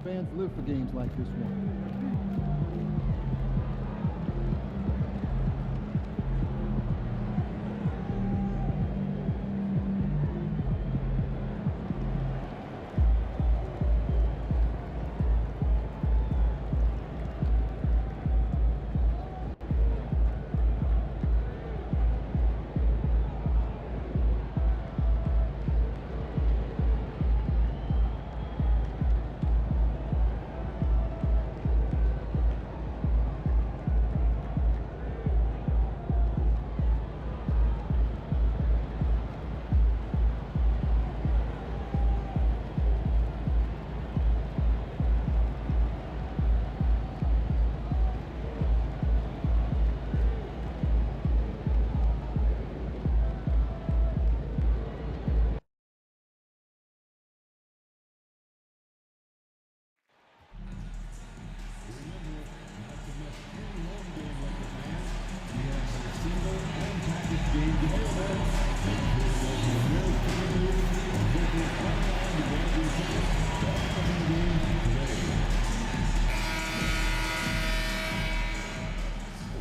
fans live for games like this one.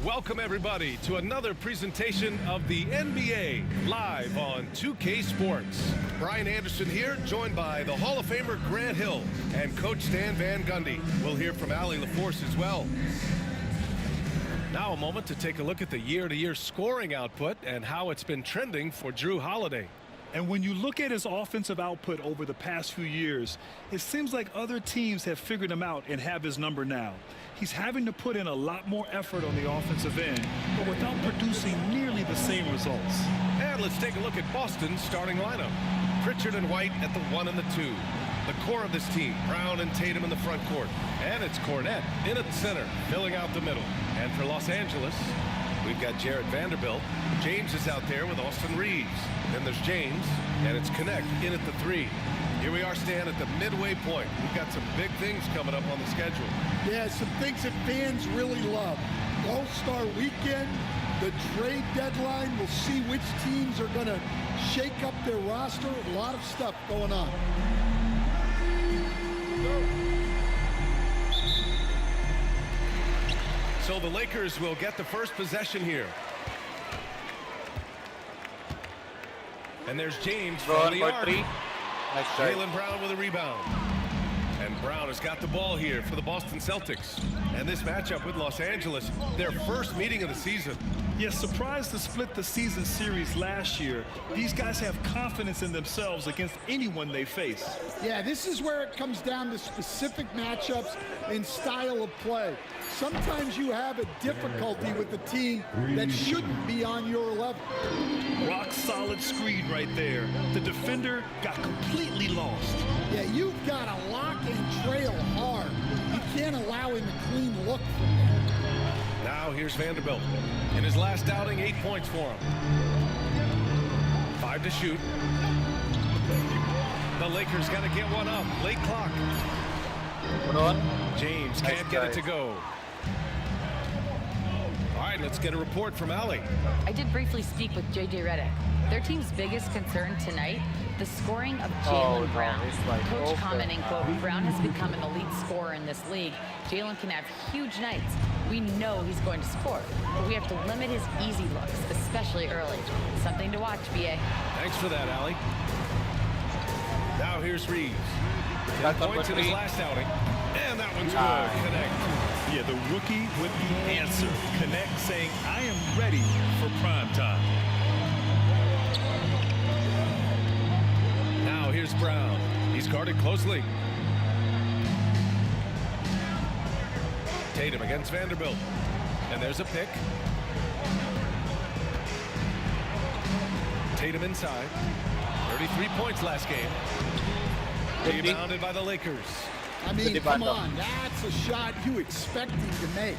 Welcome everybody to another presentation of the NBA live on 2K Sports. Brian Anderson here, joined by the Hall of Famer Grant Hill and Coach Stan Van Gundy. We'll hear from Allie LaForce as well. Now a moment to take a look at the year-to-year scoring output and how it's been trending for Jrue Holiday. And when you look at his offensive output over the past few years, it seems like other teams have figured him out and have his number now. He's having to put in a lot more effort on the offensive end, but without producing nearly the same results. And let's take a look at Boston's starting lineup. Pritchard and White at the 1 and the 2. The core of this team, Brown and Tatum in the front court. And it's Cornette in at center, filling out the middle. And for Los Angeles, we've got Jarred Vanderbilt. James is out there with Austin Reeves. Then there's James, and it's Connect in at the 3. Here we are, Stan, at the midway point. We've got some big things coming up on the schedule. Yeah, some things that fans really love. All-Star Weekend, the trade deadline. We'll see which teams are going to shake up their roster. A lot of stuff going on. So the Lakers will get the first possession here. And there's James from the arc. Nice try. Jaylen Brown with a rebound. And Brown has got the ball here for the Boston Celtics. And this matchup with Los Angeles, their first meeting of the season. Yes, surprised to split the season series last year. These guys have confidence in themselves against anyone they face. Yeah, this is where it comes down to specific matchups and style of play. Sometimes you have a difficulty with the team that shouldn't be on your level. Rock solid screen right there. The defender got completely lost. Yeah, you've got to lock and trail hard. You can't allow him a clean look from there. Now here's Vanderbilt. In his last outing, 8 points for him. 5 to shoot. The Lakers got to get one up. Late clock. James can't get it to go. All right, let's get a report from Allie. I did briefly speak with J.J. Redick. Their team's biggest concern tonight, the scoring of Jaylen Brown. Coach commenting, quote, Brown has become an elite scorer in this league. Jaylen can have huge nights. We know he's going to score, but we have to limit his easy looks, especially early. Something to watch, B.A. Thanks for that, Allie. Now here's Reeves. 10 points in his last outing. And that one's good. Connect. Yeah, the rookie with the answer. Connect saying, I am ready for prime time. Now here's Brown. He's guarded closely. Tatum against Vanderbilt. And there's a pick. Tatum inside. 33 points last game. Rebounded by the Lakers. I mean, come on, that's a shot you expect him to make.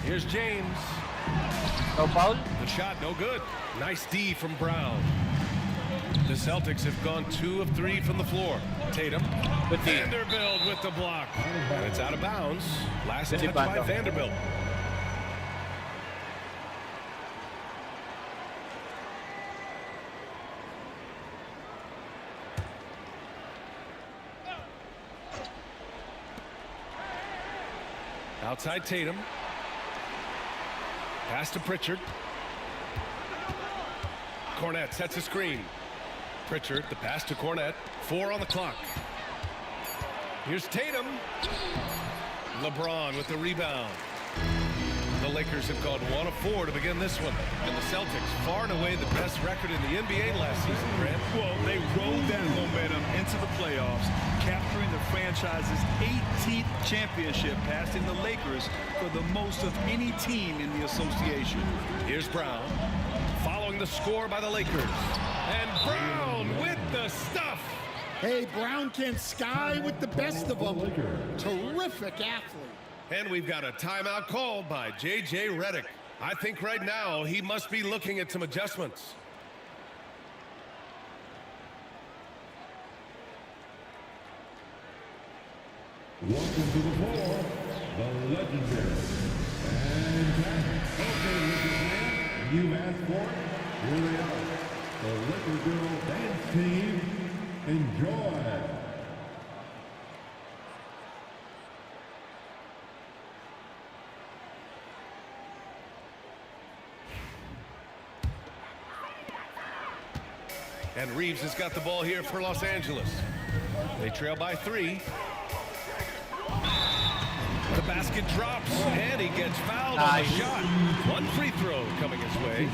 Here's James. No foul. The shot, no good. Nice D from Brown. The Celtics have gone 2 of 3 from the floor. Tatum. Vanderbilt with the block. And it's out of bounds. Last touch by Vanderbilt. Outside Tatum. Pass to Pritchard. Cornette sets a screen. Pritchard, the pass to Cornette. 4 on the clock. Here's Tatum. LeBron with the rebound. The Lakers have gone 1 of 4 to begin this one. And the Celtics, far and away the best record in the NBA last season, Grant. Well, they rode that momentum into the playoffs, capturing the franchise's 18th championship, passing the Lakers for the most of any team in the association. Here's Brown, following the score by the Lakers. And Brown with the stuff. Hey, Brown can sky with the best of them. Terrific athlete. And we've got a timeout called by J.J. Redick. I think right now he must be looking at some adjustments. Welcome to the floor, the legendary fantastic. Okay, Lakers fan, you've asked for it. Here they are, the Laker Girl Dance Team. Enjoy. And Reeves has got the ball here for Los Angeles. They trail by 3. The basket drops, and he gets fouled on the shot. 1 free throw coming his way.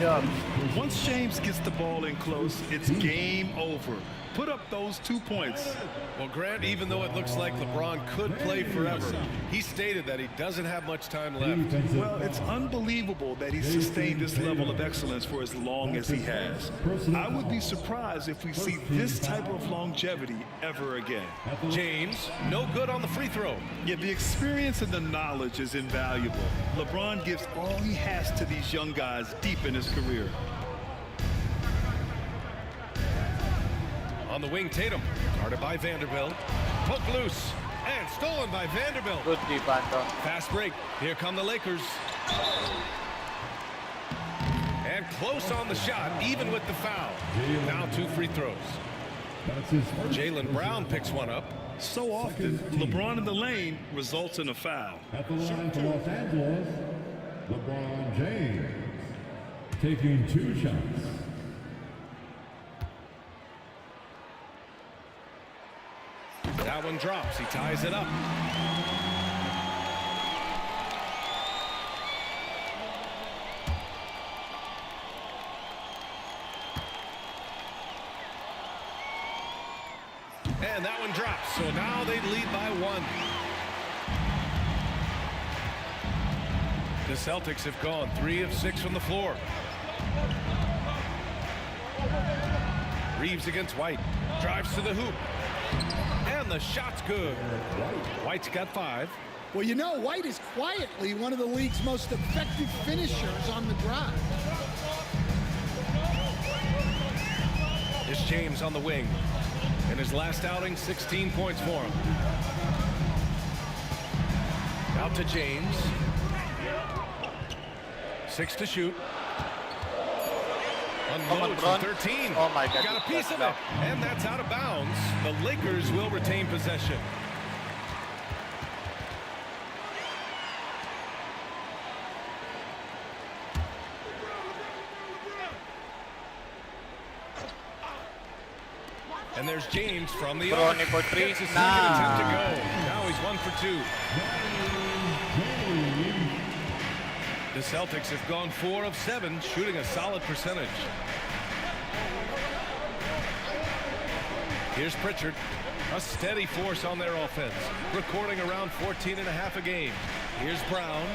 Once James gets the ball in close, it's game over. Put up those 2 points. Well, Grant, even though it looks like LeBron could play forever, he stated that he doesn't have much time left. Well, it's unbelievable that he's sustained this level of excellence for as long as he has. I would be surprised if we see this type of longevity ever again. James, no good on the free throw. Yeah, the experience and the knowledge is invaluable. LeBron gives all he has to these young guys deep in his career. On the wing, Tatum, guarded by Vanderbilt. Poked loose, and stolen by Vanderbilt. Good defense. Fast break. Here come the Lakers. And close on the shot, even with the foul. Now 2 free throws. Jaylen Brown picks one up. So often, LeBron in the lane results in a foul. At the line for Los Angeles, LeBron James taking 2 shots. That one drops. He ties it up. And that one drops. So now they lead by 1. The Celtics have gone 3 of 6 from the floor. Reeves against White. Drives to the hoop. And the shot's good. White's got 5. Well, you know, White is quietly one of the league's most effective finishers on the drive. Here's James on the wing. In his last outing, 16 points for him. Out to James. 6 to shoot. Unloads from 13. Oh my God. Got a piece of it. And that's out of bounds. The Lakers will retain possession. And there's James from the arc. Gets his second attempt to go. Now he's 1 for 2. The Celtics have gone 4 of 7, shooting a solid percentage. Here's Pritchard, a steady force on their offense, recording around 14.5 a game. Here's Brown.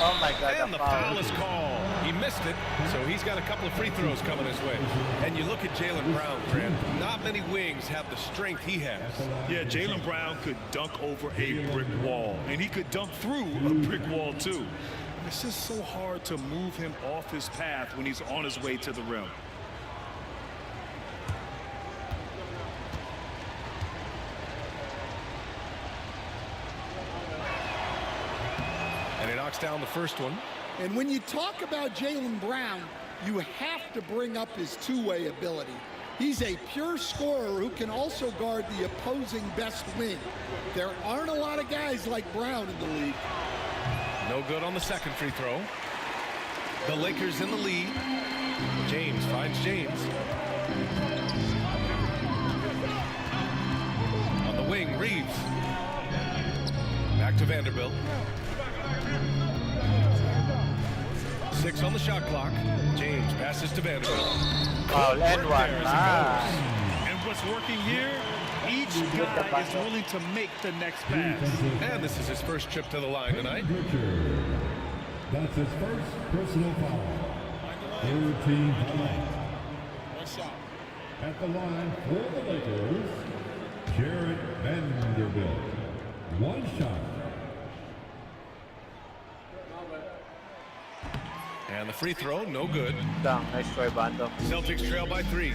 Oh my God. And the foul is called. He missed it, so he's got a couple of free throws coming his way. And you look at Jaylen Brown, Grant. Not many wings have the strength he has. Yeah, Jaylen Brown could dunk over a brick wall, and he could dunk through a brick wall too. It's just so hard to move him off his path when he's on his way to the rim. And he knocks down the first one. And when you talk about Jaylen Brown, you have to bring up his two-way ability. He's a pure scorer who can also guard the opposing best wing. There aren't a lot of guys like Brown in the league. No good on the second free throw. The Lakers in the lead. James finds James. On the wing, Reeves. Back to Vanderbilt. 6 on the shot clock. James passes to Vanderbilt. Foul and one. And what's working here? Each guy is willing to make the next pass. And this is his first trip to the line tonight. That's his first personal foul. Third team foul. At the line for the Lakers, Jared Vanderbilt. One shot. And the free throw, no good. Nice try, Bando. Celtics trail by 3.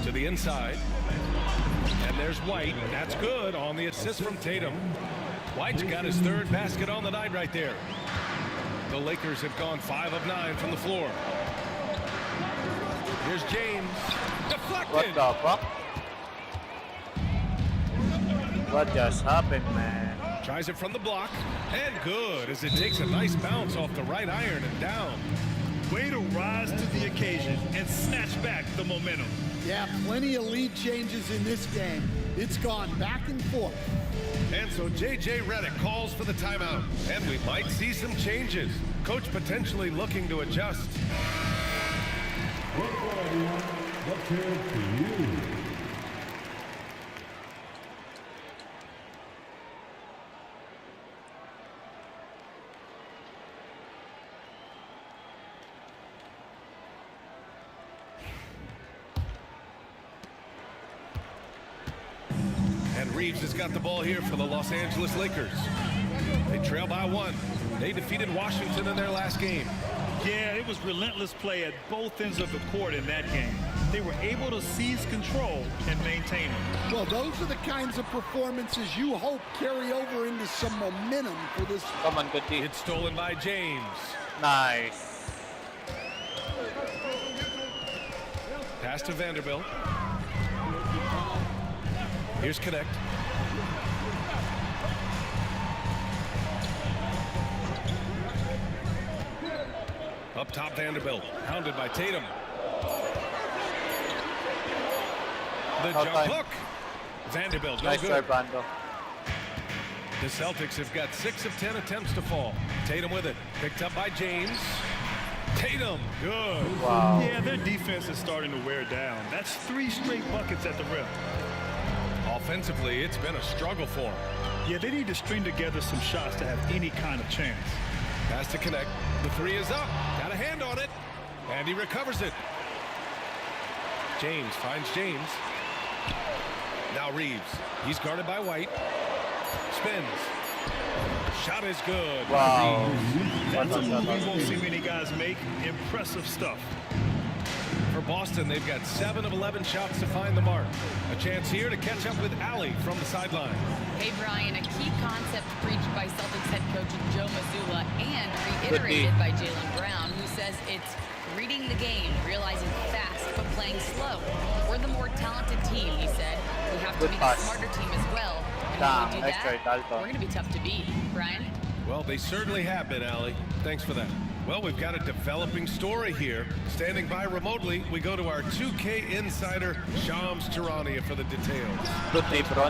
To the inside. And there's White. That's good on the assist from Tatum. White's got his third basket on the night right there. The Lakers have gone 5 of 9 from the floor. Here's James. Deflected. What the fuck? What just happened, man? Tries it from the block. And good as it takes a nice bounce off the right iron and down. Way to rise to the occasion and snatch back the momentum. Yeah, plenty of lead changes in this game. It's gone back and forth. And so J.J. Redick calls for the timeout. And we might see some changes. Coach potentially looking to adjust. Let's hear it for you. And Reeves has got the ball here for the Los Angeles Lakers. They trail by 1. They defeated Washington in their last game. Yeah, it was relentless play at both ends of the court in that game. They were able to seize control and maintain it. Well, those are the kinds of performances you hope carry over into some momentum for this. Come on, good D. It's stolen by James. Nice. Pass to Vanderbilt. Here's Connect. Up top, Vanderbilt. Hounded by Tatum. The jump hook. Vanderbilt, no Nice try, good. Bando. The Celtics have got 6 of 10 attempts to fall. Tatum with it. Picked up by James. Tatum, good. Wow. Yeah, their defense is starting to wear down. That's 3 straight buckets at the rim. Offensively, it's been a struggle for them. Yeah, they need to string together some shots to have any kind of chance. Pass to Connect. The 3 is up. Got a hand on it. And he recovers it. James finds James. Now Reeves. He's guarded by White. Spins. Shot is good. Wow. That's a move we won't see many guys make. Impressive stuff. For Boston, they've got 7 of 11 shots to find the mark. A chance here to catch up with Allie from the sideline. Hey, Brian, a key concept preached by Celtics head coach Joe Mazzulla and reiterated by Jaylen Brown, who says it's reading the game, realizing fast, but playing slow. We're the more talented team, he said. We have to be the smarter team as well. And when we do that, we're going to be tough to beat. Brian? Well, they certainly have been, Allie. Thanks for that. Well, we've got a developing story here. Standing by remotely, we go to our 2K insider, Shams Charania, for the details. Good D, bro.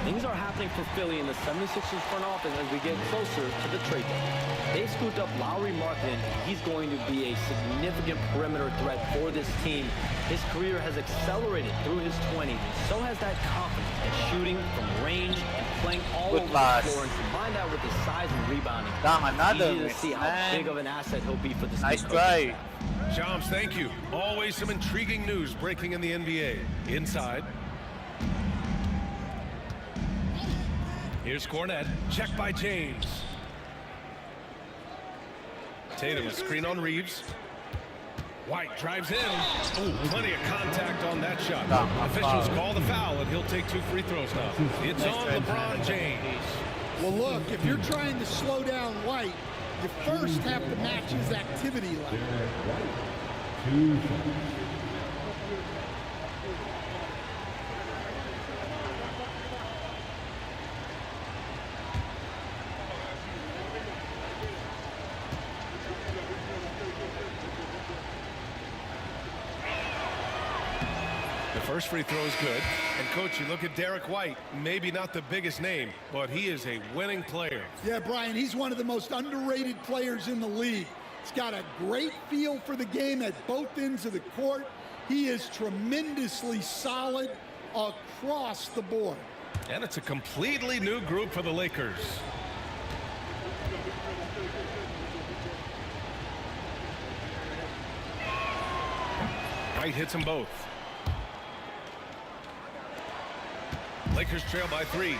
Things are happening for Philly in the 76ers front office as we get closer to the trade deadline. They scooped up Lauri Markkanen. He's going to be a significant perimeter threat for this team. His career has accelerated through his 20s. So has that confidence in shooting from range and playing all over the floor. And combine that with his size and rebounding. Another easy to see how big of an asset he'll be for this nice team. try. Shams, thank you. Always some intriguing news breaking in the NBA. Inside. Here's Cornette. Check by James. Tatum, a screen on Reeves. White drives in. Oh, plenty of contact on that shot. Officials call the foul, and he'll take 2 free throws now. It's on LeBron James. Well, look, if you're trying to slow down White, you first have to match his activity level. Two shots. The first free throw is good. And, Coach, you look at Derek White, maybe not the biggest name, but he is a winning player. Yeah, Brian, he's one of the most underrated players in the league. He's got a great feel for the game at both ends of the court. He is tremendously solid across the board. And it's a completely new group for the Lakers. White hits them both. Lakers trail by 3.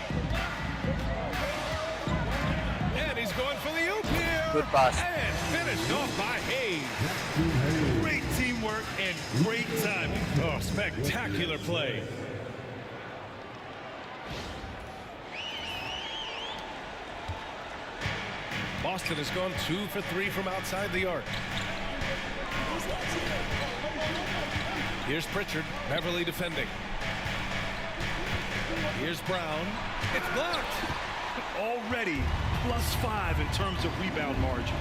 And he's going for the oop here. Good pass. And finished off by Hayes. Great teamwork and great timing. Oh, spectacular play. Boston has gone 2 for 3 from outside the arc. Here's Pritchard. Beverly defending. Here's Brown. It's blocked. Already +5 in terms of rebound margin.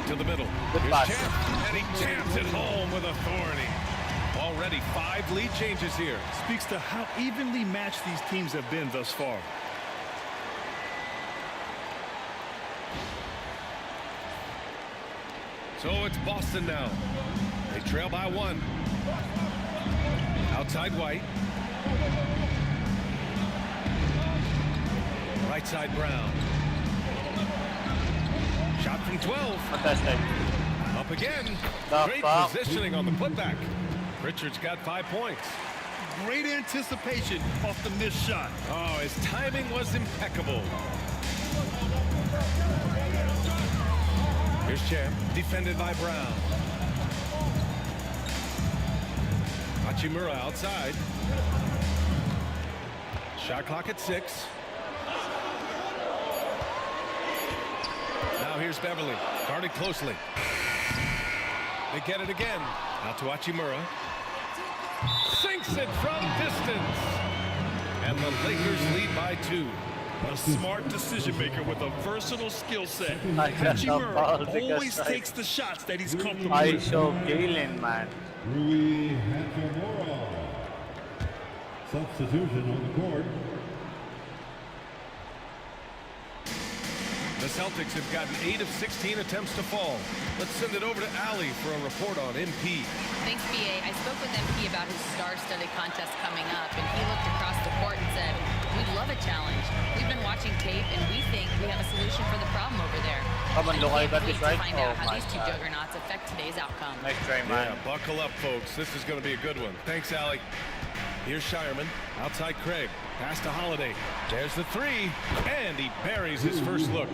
To the middle. Good Here's pass. Champ, and he jams it home with authority. Already 5 lead changes here. Speaks to how evenly matched these teams have been thus far. So it's Boston now. They trail by 1. Outside White. Right side Brown. Shot from 12. Fantastic. Up again. The Great foul. positioning on the putback. Richards got 5 points. Great anticipation off the missed shot. Oh, his timing was impeccable. Here's Champ, defended by Brown. Hachimura outside. Shot clock at 6. Now here's Beverly, guarded closely. They get it again. Out to Hachimura. Sinks it from distance. And the Lakers lead by 2. A smart decision maker with a versatile skill set. I got the ball Hachimura because always I- takes the shots that he's comfortable I with. show Galen, man. Rui Hachimura. Substitution on the court. The Celtics have gotten 8 of 16 attempts to fall. Let's send it over to Allie for a report on MP. Thanks, BA. I spoke with MP about his star-studded contest coming up, and he looked across the court and said, "We'd love a challenge. We've been watching tape, and we think we have a solution for the problem over there." Come on, And look, I can't got wait this to right. find Oh out how my these two God. juggernauts affect today's outcome. Nice try, man. Yeah, buckle up, folks. This is going to be a good one. Thanks, Allie. Here's Shireman. Outside Craig. Pass to Holiday. There's the 3. And he buries his first look.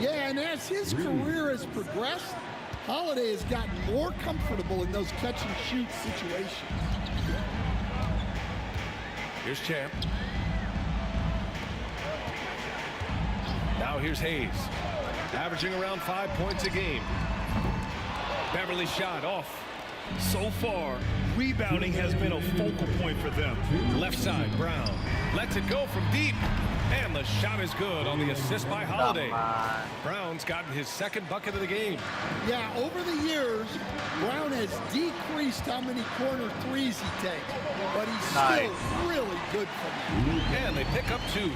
Yeah, and as his career has progressed, Holiday has gotten more comfortable in those catch-and-shoot situations. Here's Champ. Now here's Hayes. Averaging around 5 points a game. Beverly shot off. So far, rebounding has been a focal point for them. Left side, Brown. Lets it go from deep. And the shot is good on the assist by Holiday. Come on. Brown's gotten his 2nd bucket of the game. Yeah, over the years, Brown has decreased how many corner threes he takes, but he's Nice. still really good for them. And they pick up 2.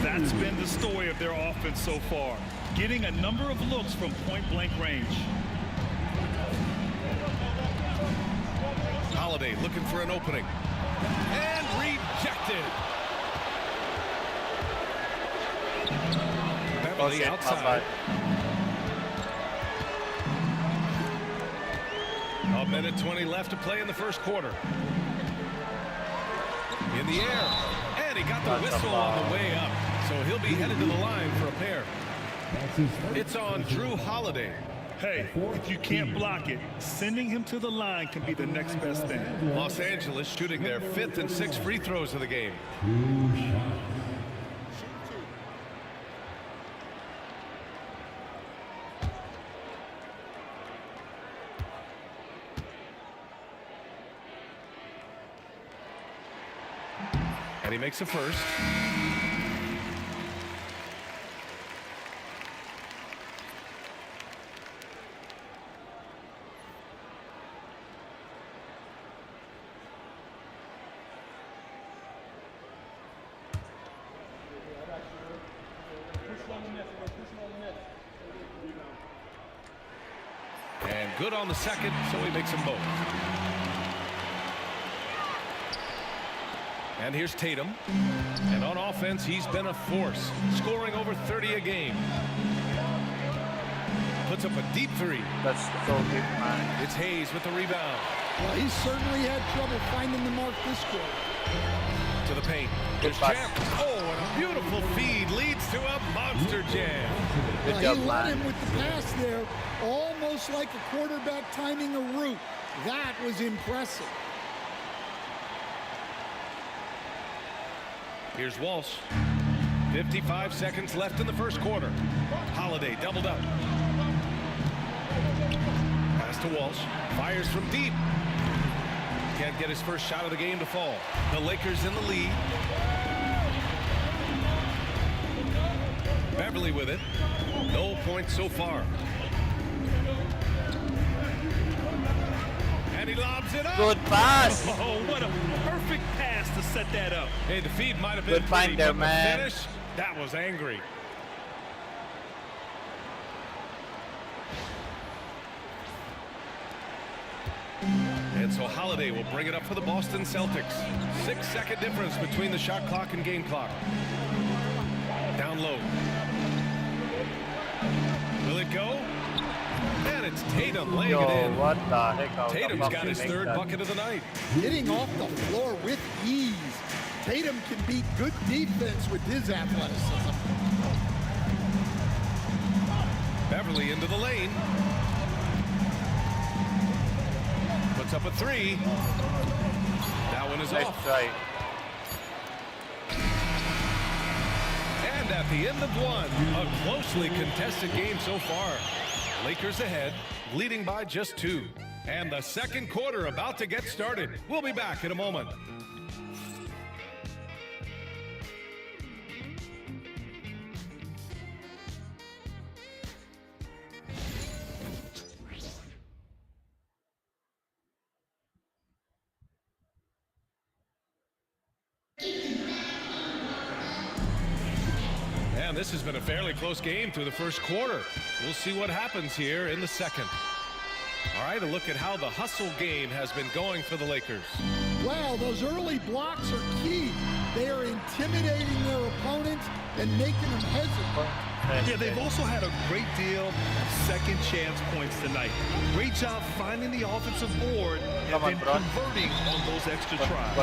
That's been the story of their offense so far. Getting a number of looks from point-blank range. Holiday looking for an opening. And rejected. Beverly Okay, outside. A minute 20 left to play in the first quarter. In the air. And he got the That's a whistle on foul. the way up. So he'll be headed to the line for a pair. That's his first. It's on Drew Holiday. Hey, if you can't block it, sending him to the line can be the next best thing. Los Angeles shooting their 5th and 6th free throws of the game. 2 shots. And he makes a first. good on the second, so he makes them both. And here's Tatum. And on offense, he's been a force, scoring over 30 a game. Puts up a deep three. That's so deep, man. It's Hayes with the rebound. Well, he certainly had trouble finding the mark this quarter. To the paint. There's Champ. Oh, and a beautiful feed leads to a monster jam. Good job, He led man. him with the pass there, almost like a quarterback timing a route. That was impressive. Here's Walsh. 55 seconds left in the first quarter. Holiday doubled up. Pass to Walsh. Fires from deep. Can't get his first shot of the game to fall. The Lakers in the lead. Beverly with it. No points so far. And he lobs it up. Good pass. Oh, what a perfect pass to set that up. Hey, the feed might have been Good find pretty, there, but man. the finish, that was angry. And so Holiday will bring it up for the Boston Celtics. 6-second difference between the shot clock and game clock. Down low. Will it go? And it's Tatum laying it in. What the heck? How the Tatum's fuck got he his make third that? bucket of the night. Getting off the floor with ease. Tatum can beat good defense with his athleticism. Beverly into the lane. Puts up a three. That one is Nice off. try. And at the end of one, a closely contested game so far. Lakers ahead, leading by just 2. And the second quarter about to get started. We'll be back in a moment. And this has been a fairly close game through the first quarter. We'll see what happens here in the second. All right, a look at how the hustle game has been going for the Lakers. Well, those early blocks are key. They are intimidating their opponents and making them hesitant. Yeah, they've also had a great deal of second chance points tonight. Great job finding the offensive board and Come on, then bro. converting on those extra tries.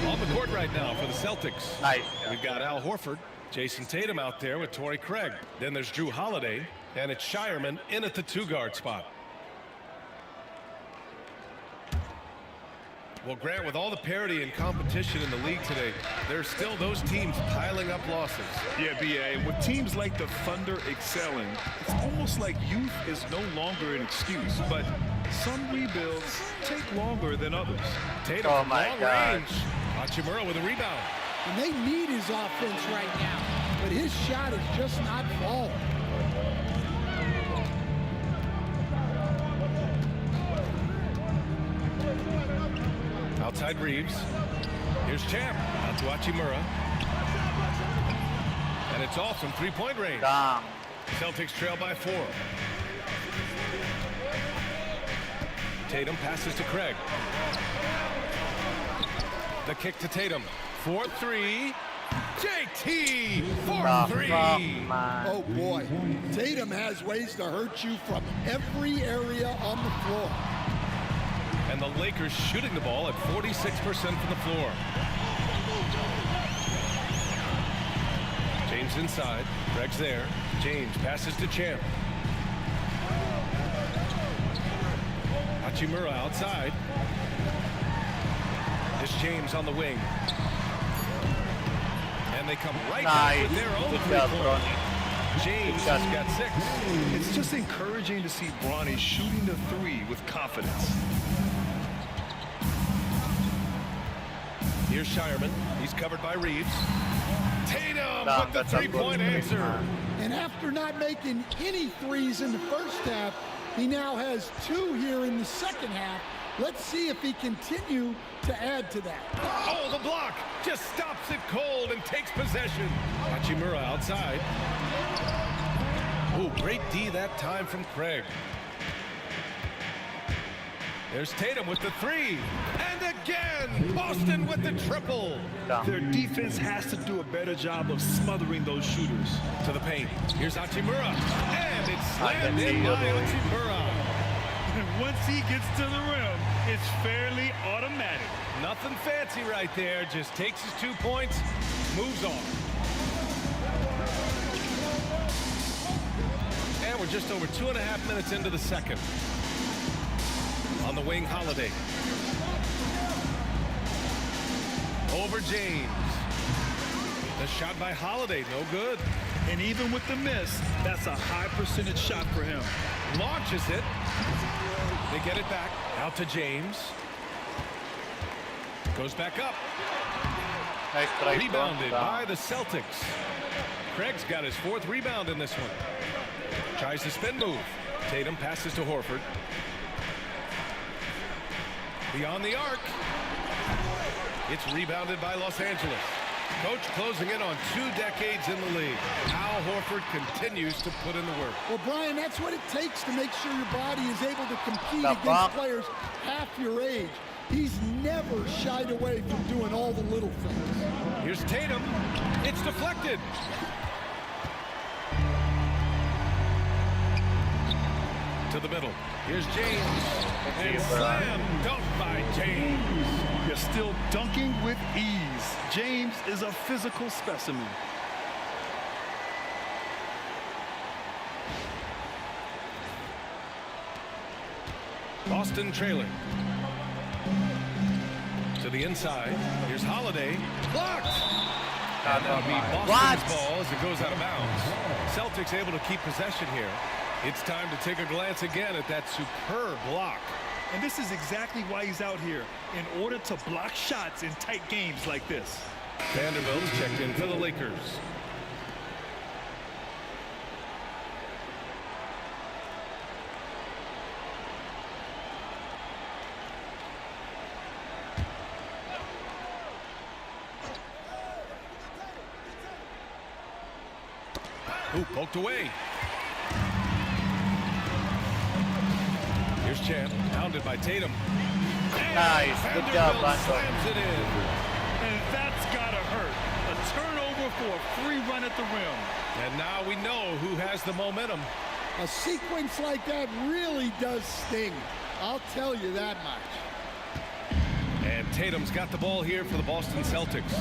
On the court right now for the Celtics. Nice. We've got Al Horford, Jason Tatum out there with Torrey Craig. Then there's Drew Holiday, and it's Shireman in at the 2-guard spot. Well, Grant, with all the parity and competition in the league today, there's still those teams piling up losses. Yeah, B.A., with teams like the Thunder excelling, it's almost like youth is no longer an excuse, but some rebuilds take longer than others. Tatum Oh from my long God. range. Hachimura with a rebound. And they need his offense right now, but his shot is just not falling. Outside Reeves. Here's Champ. Out to Hachimura. And it's off from three-point range. Damn. Celtics trail by 4. Tatum passes to Craig. The kick to Tatum. 4-3. JT for 3. Man. Oh boy, Tatum has ways to hurt you from every area on the floor. And the Lakers shooting the ball at 46% from the floor. James inside. Craig's there. James passes to Champ. Hachimura outside. It's James on the wing. And they come right back Nice. with their own Good job, three-point. Bronny. James Good has shot. got 6. It's just encouraging to see Bronny shooting the 3 with confidence. Here's Shireman. He's covered by Reeves. Tatum Nah, with the that's a good three-point three, answer. man. And after not making any threes in the first half, he now has 2 here in the second half. Let's see if he continue to add to that. Oh, the block just stops it cold and takes possession. Hachimura outside. Oh, great D that time from Craig. There's Tatum with the three. And again, Boston with the triple. Their defense has to do a better job of smothering those shooters. To the paint. Here's Hachimura. And it's slammed in by Hachimura. And once he gets to the rim, it's fairly automatic. Nothing fancy right there. Just takes his 2 points, moves on. And we're just over 2.5 minutes into the second. On the wing, Holiday. Over James. The shot by Holiday, no good. And even with the miss, that's a high percentage shot for him. Launches it. They get it back. Out to James. Goes back up. Nice try. Rebounded by the Celtics. Craig's got his 4th rebound in this one. Tries the spin move. Tatum passes to Horford. Beyond the arc. It's rebounded by Los Angeles. Coach closing in on 2 decades in the league. Al Horford continues to put in the work. Well, Brian, that's what it takes to make sure your body is able to compete against players half your age. He's never shied away from doing all the little things. Here's Tatum. It's deflected. To the middle. Here's James. And slam dunk by James. You're still dunking with ease. James is a physical specimen. Boston trailing. To the inside. Here's Holiday. Blocked. And that'll be Boston's ball as it goes out of bounds. Celtics able to keep possession here. It's time to take a glance again at that superb block. And this is exactly why he's out here, in order to block shots in tight games like this. Vanderbilt's checked in for the Lakers. Ooh, poked away. Here's Champ, pounded by Tatum. Nice, good job, Vanderbilt Blanco. slams it in. And that's gotta hurt. A turnover for a free run at the rim. And now we know who has the momentum. A sequence like that really does sting. I'll tell you that much. And Tatum's got the ball here for the Boston Celtics.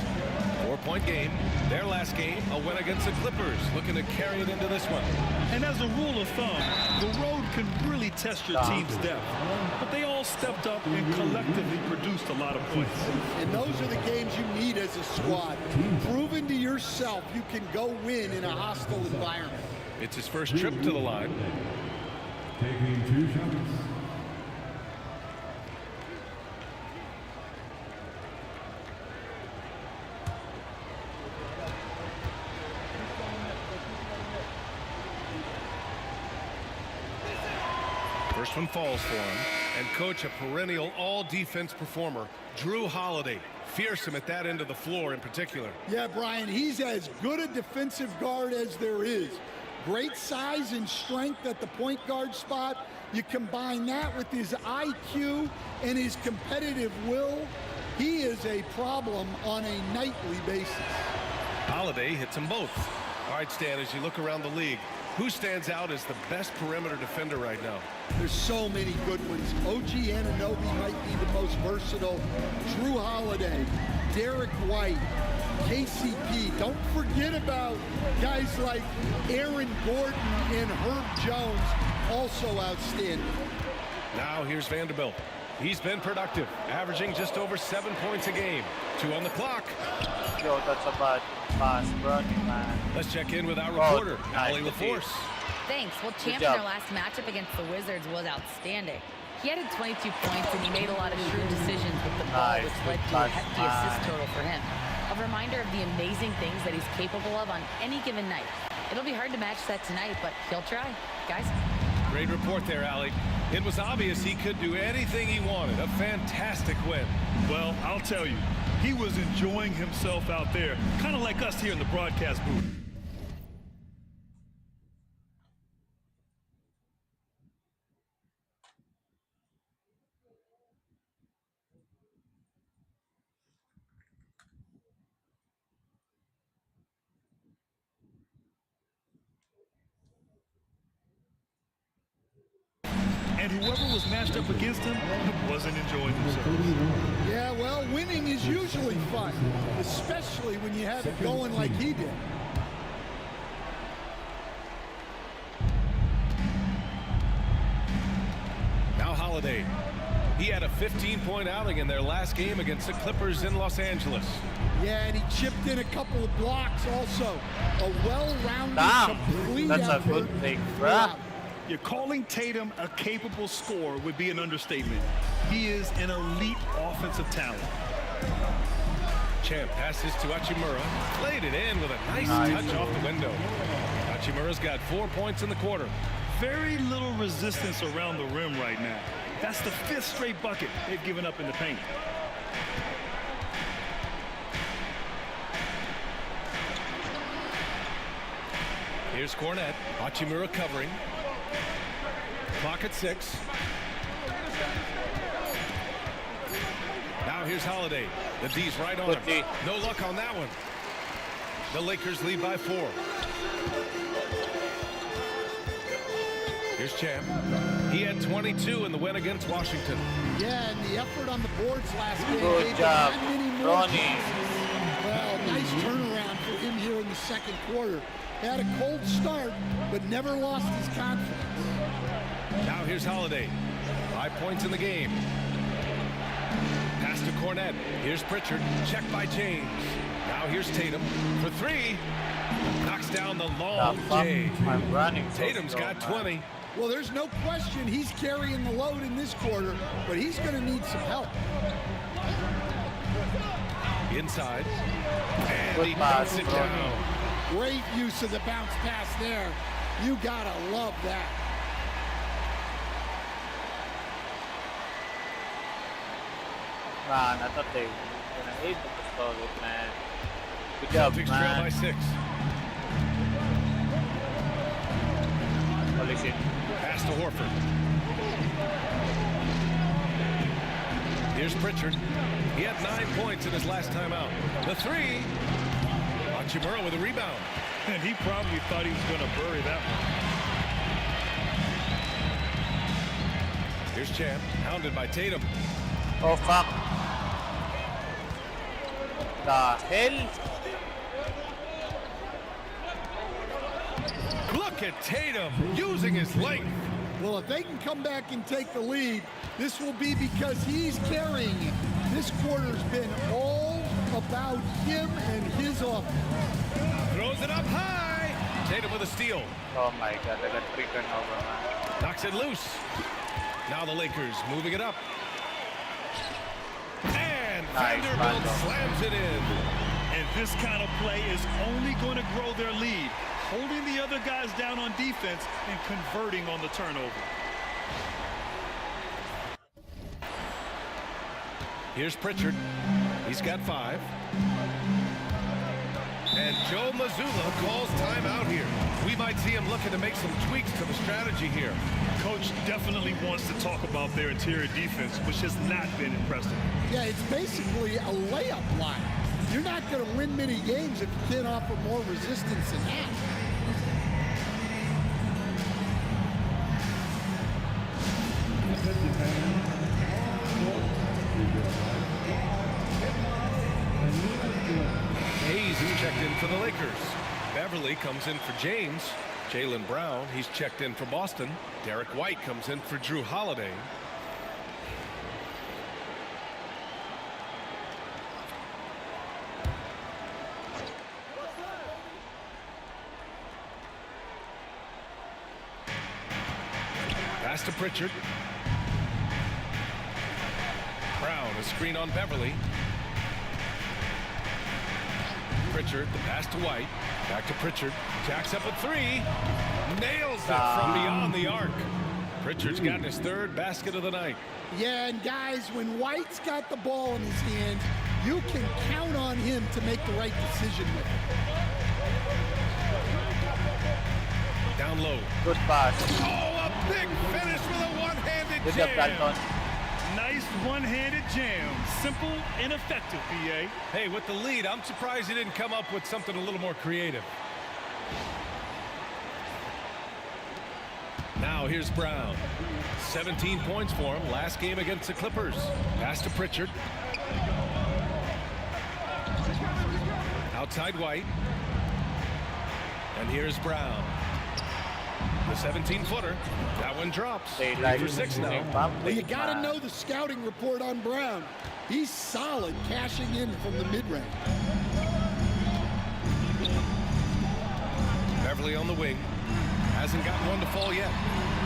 4-point game. Their last game, a win against the Clippers. Looking to carry it into this one. And as a rule of thumb, the road can really test your team's depth. But they all stepped up and collectively produced a lot of points. And those are the games you need as a squad. Proven to yourself you can go win in a hostile environment. It's his first trip to the line. Taking 2 shots. First one falls for him. And coach, a perennial all-defense performer, Drew Holiday. Fearsome at that end of the floor in particular. Yeah, Brian, he's as good a defensive guard as there is. Great size and strength at the point guard spot. You combine that with his IQ and his competitive will, he is a problem on a nightly basis. Holiday hits them both. All right, Stan, as you look around the league, who stands out as the best perimeter defender right now? There's so many good ones. OG Anunoby might be the most versatile. Drew Holiday, Derek White, KCP. Don't forget about guys like Aaron Gordon and Herb Jones, also outstanding. Now here's Vanderbilt. He's been productive, averaging just over 7 points a game. 2 on the clock. Yo, that's a bad pass, bro, man. Let's check in with our reporter, nice Allie to see. LaForce. Thanks. Well, Champ in their last matchup against the Wizards was outstanding. He added 22 points and he made a lot of shrewd decisions with the ball, Nice. which led to a hefty assist total for him. A reminder of the amazing things that he's capable of on any given night. It'll be hard to match that tonight, but he'll try. Guys? Great report there, Allie. It was obvious he could do anything he wanted. A fantastic win. Well, I'll tell you, he was enjoying himself out there, kind of like us here in the broadcast booth. and whoever was matched up against him wasn't enjoying themselves. Yeah, well, winning is usually fun, especially when you have it going like he did. Now Holiday. He had a 15-point outing in their last game against the Clippers in Los Angeles. Yeah, and he chipped in a couple of blocks also. A well-rounded, complete that's a effort good thing, bruh. throughout. You're calling Tatum a capable scorer would be an understatement. He is an elite offensive talent. Champ passes to Hachimura. Played it in with a nice touch off the window. Hachimura's got 4 points in the quarter. Very little resistance around the rim right now. That's the 5th straight bucket they've given up in the paint. Here's Cornette. Hachimura covering. Clock at 6. Now here's Holiday. The D's right on him. No luck on that one. The Lakers lead by 4. Here's Champ. He had 22 in the win against Washington. Yeah, and the effort on the boards last game. Good job, Ronnie. Well, nice turnaround for him here in the second quarter. Had a cold start, but never lost his confidence. Now here's Holiday. 5 points in the game. Pass to Cornette. Here's Pritchard. Check by James. Now here's Tatum for 3. Knocks down the long J. I'm running. Tatum's got 20. Well, there's no question he's carrying the load in this quarter, but he's going to need some help. Inside. And he knocks it down. Great use of the bounce pass there. You got to love that. Man, I thought they were going to hit the stall it, man. Good job, Celtics trail by 6. Holy shit. Pass to Horford. Here's Pritchard. He had 9 points in his last time out. The 3. Hachimura with a rebound. And he probably thought he was going to bury that one. Here's Champ. Hounded by Tatum. Oh, fuck. The hell? Look at Tatum using his length. Well, if they can come back and take the lead, this will be because he's carrying it. This quarter's been all about him and his offense. Throws it up high. Tatum with a steal. Oh my god, I got 3 turnover, man. Knocks it loose. Now the Lakers moving it up. And Vanderbilt slams it in. And this kind of play is only going to grow their lead, holding the other guys down on defense and converting on the turnover. Here's Pritchard. He's got 5. And Joe Mazzulla calls timeout here. We might see him looking to make some tweaks to the strategy here. Coach definitely wants to talk about their interior defense, which has not been impressive. Yeah, it's basically a layup line. You're not going to win many games if you can't offer more resistance than that. Hayes is checked in for the Lakers. Beverly comes in for James. Jaylen Brown, he's checked in for Boston. Derek White comes in for Drew Holiday. Pass to Pritchard. Brown, a screen on Beverly. Pritchard, the pass to White. Back to Pritchard. Jacks up a 3. Nails it from beyond the arc. Pritchard's gotten his 3rd basket of the night. Yeah, and guys, when White's got the ball in his hands, you can count on him to make the right decision with it. Down low. Good pass. Oh, a big finish with a one-handed Good job, jam. Dalton. Nice one-handed jam. Simple and effective, B.A. Hey, with the lead, I'm surprised he didn't come up with something a little more creative. Now Now here's Brown. 17 points for him last game against the Clippers. Pass to Pritchard. Outside White. And here's Brown. The 17-footer. That one drops. 3 for 6 now. Well, you got to know the scouting report on Brown. He's solid cashing in from the mid-range. Beverly on the wing. Hasn't got one to fall yet.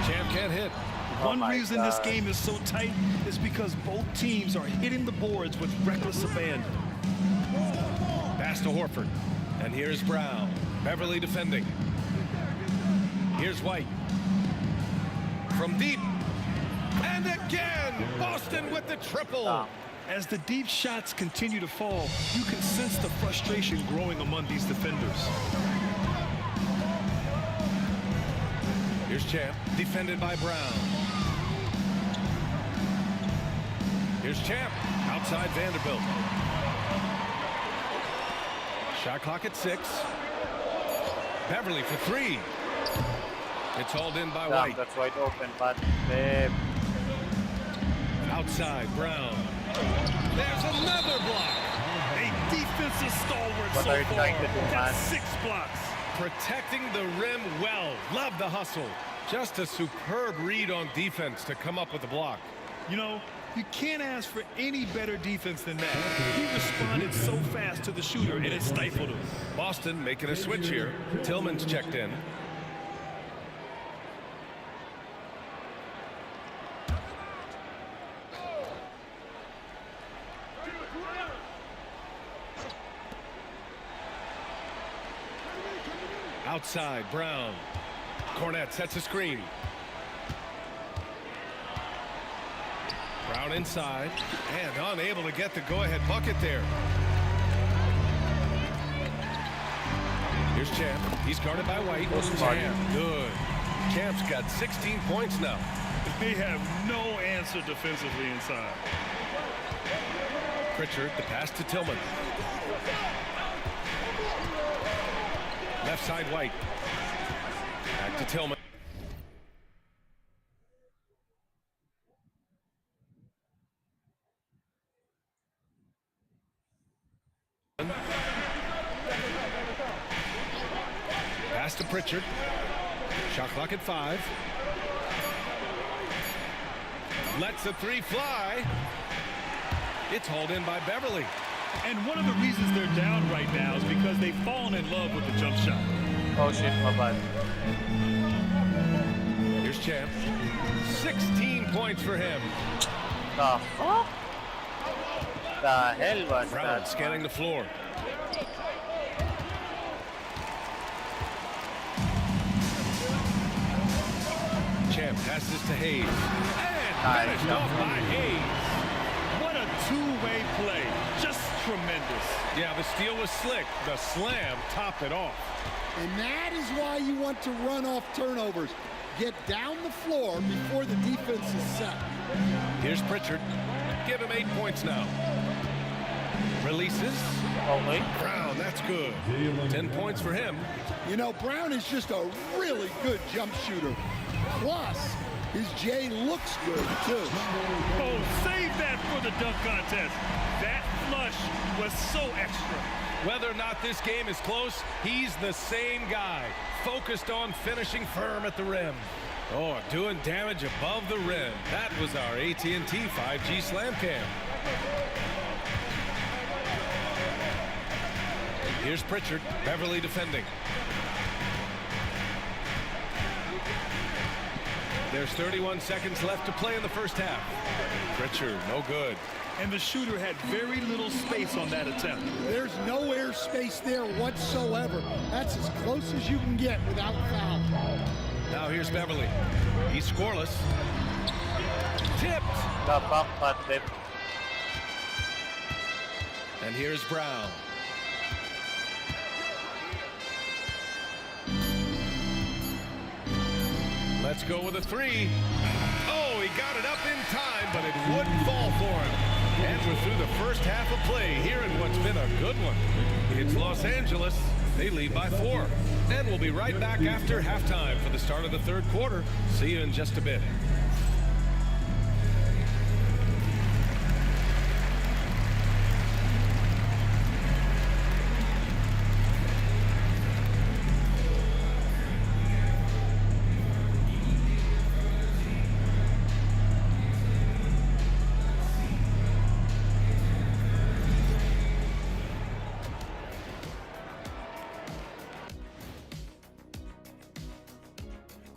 Champ can't hit. One reason this game is so tight is because both teams are hitting the boards with reckless abandon. Pass to Horford. And here's Brown. Beverly defending. Here's White. From deep. And again, Boston with the triple. As the deep shots continue to fall, you can sense the frustration growing among these defenders. Here's Champ, defended by Brown. Here's Champ, outside Vanderbilt. Shot clock at 6. Beverly for 3. It's hauled in by White. That's wide open, but babe. Outside, Brown. There's another block. A defensive stalwart What so are you far. trying to do, Got man? 6 blocks. Protecting the rim well. Love the hustle. Just a superb read on defense to come up with the block. You know, you can't ask for any better defense than that. He responded so fast to the shooter, and it stifled him. Boston making a switch here. Tillman's checked in. Outside, Brown. Cornette sets a screen. Brown inside and unable to get the go-ahead bucket there. Here's Champ. He's guarded by White. Champ, good. Champ's got 16 points now. They have no answer defensively inside. Pritchard, the pass to Tillman. Left side White. Back to Tillman. Pass to Pritchard. Shot clock at 5. Lets the 3 fly. It's hauled in by Beverly. And one of the reasons they're down right now is because they've fallen in love with the jump shot. Oh shit, my bad. Here's Champ. 16 points for him. The fuck? The hell was Brown that? scanning the floor. Champ passes to Hayes. And finished off by Hayes. What a two-way play. Just tremendous. Yeah, the steal was slick. The slam topped it off. And that is why you want to run off turnovers. Get down the floor before the defense is set. Here's Pritchard. Give him 8 points now. Releases. Oh, wait. Brown, that's good. 10 points for him. You know, Brown is just a really good jump shooter. Plus, his J looks good, too. Oh, save that for the dunk contest. That flush was so extra. Whether or not this game is close, he's the same guy. Focused on finishing firm at the rim. Oh, doing damage above the rim. That was our AT&T 5G Slam Cam. Here's Pritchard. Beverly defending. There's 31 seconds left to play in the first half. Pritchard, no good. And the shooter had very little space on that attempt. There's no air space there whatsoever. That's as close as you can get without foul. Now here's Beverly. He's scoreless. Tipped. The fuck, but babe. And here's Brown. Let's go with a 3. Oh, he got it up in time, but it wouldn't fall for him. And we're through the first half of play here in what's been a good one. It's Los Angeles They lead by 4. And we'll be right back after halftime for the start of the third quarter. See you in just a bit.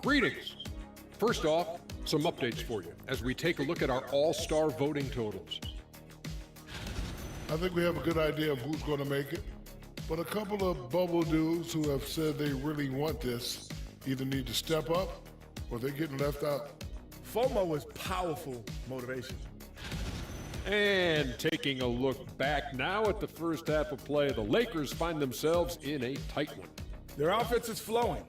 Greetings. First off, some updates for you as we take a look at our all-star voting totals. I think we have a good idea of who's going to make it, but a couple of bubble dudes who have said they really want this either need to step up or they're getting left out. FOMO is powerful motivation. And taking a look back now at the first half of play, the Lakers find themselves in a tight one. Their offense is flowing.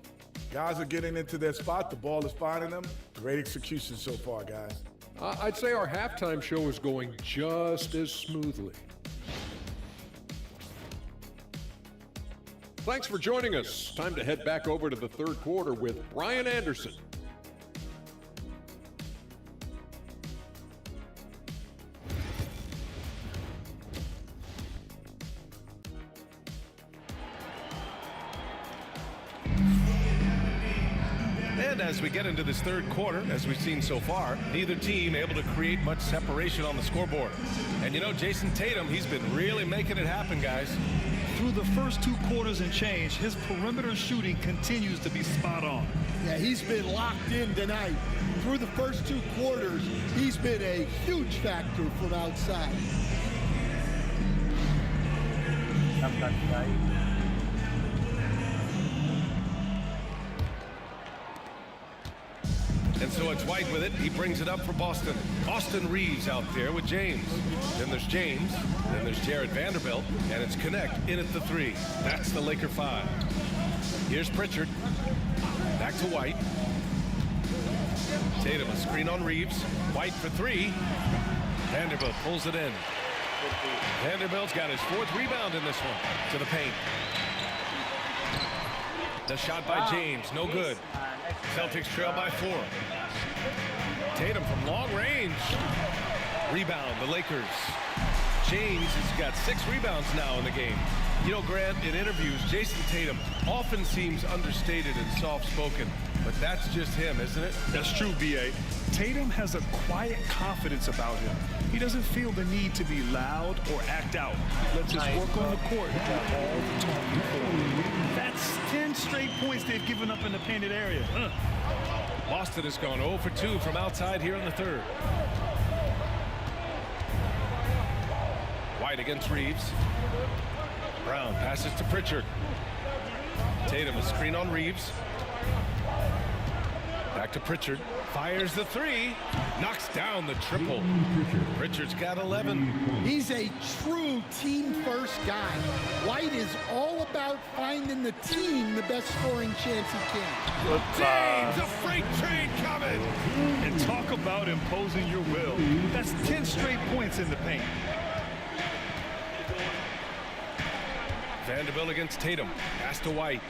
Guys are getting into their spot. The ball is finding them. Great execution so far, guys. I'd say our halftime show is going just as smoothly. Thanks for joining us. Time to head back over to the third quarter with Brian Anderson. And as we get into this third quarter, as we've seen so far, neither team able to create much separation on the scoreboard. And you know, Jason Tatum, he's been really making it happen, guys. Through the first 2 quarters and change, his perimeter shooting continues to be spot on. Yeah, he's been locked in tonight. Through the first 2 quarters, he's been a huge factor from outside. And so it's White with it. He brings it up for Boston. Austin Reeves out there with James. Then there's James. Then there's Jared Vanderbilt. And it's Connect in at the 3. That's the Laker 5. Here's Pritchard. Back to White. Tatum, a screen on Reeves. White for 3. Vanderbilt pulls it in. Vanderbilt's got his 4th rebound in this one. To the paint. The shot by James. No good. Celtics trail by 4. Tatum from long range. Rebound, the Lakers. James has got 6 rebounds now in the game. You know, Grant, in interviews, Jason Tatum often seems understated and soft-spoken, but that's just him, isn't it? That's true, B.A. Tatum has a quiet confidence about him. He doesn't feel the need to be loud or act out. He lets his work on the court do all the talking for him. That's 10 straight points they've given up in the painted area. Boston has gone 0 for 2 from outside here in the third. White against Reeves. Brown passes to Pritchard. Tatum, a screen on Reeves. Back to Pritchard. Fires the 3. Knocks down the triple. Pritchard's got 11. He's a true team-first guy. White is all about finding the team the best scoring chance he can. James, a freight train coming. And talk about imposing your will. That's 10 straight points in the paint. Vanderbilt against Tatum. Pass to White.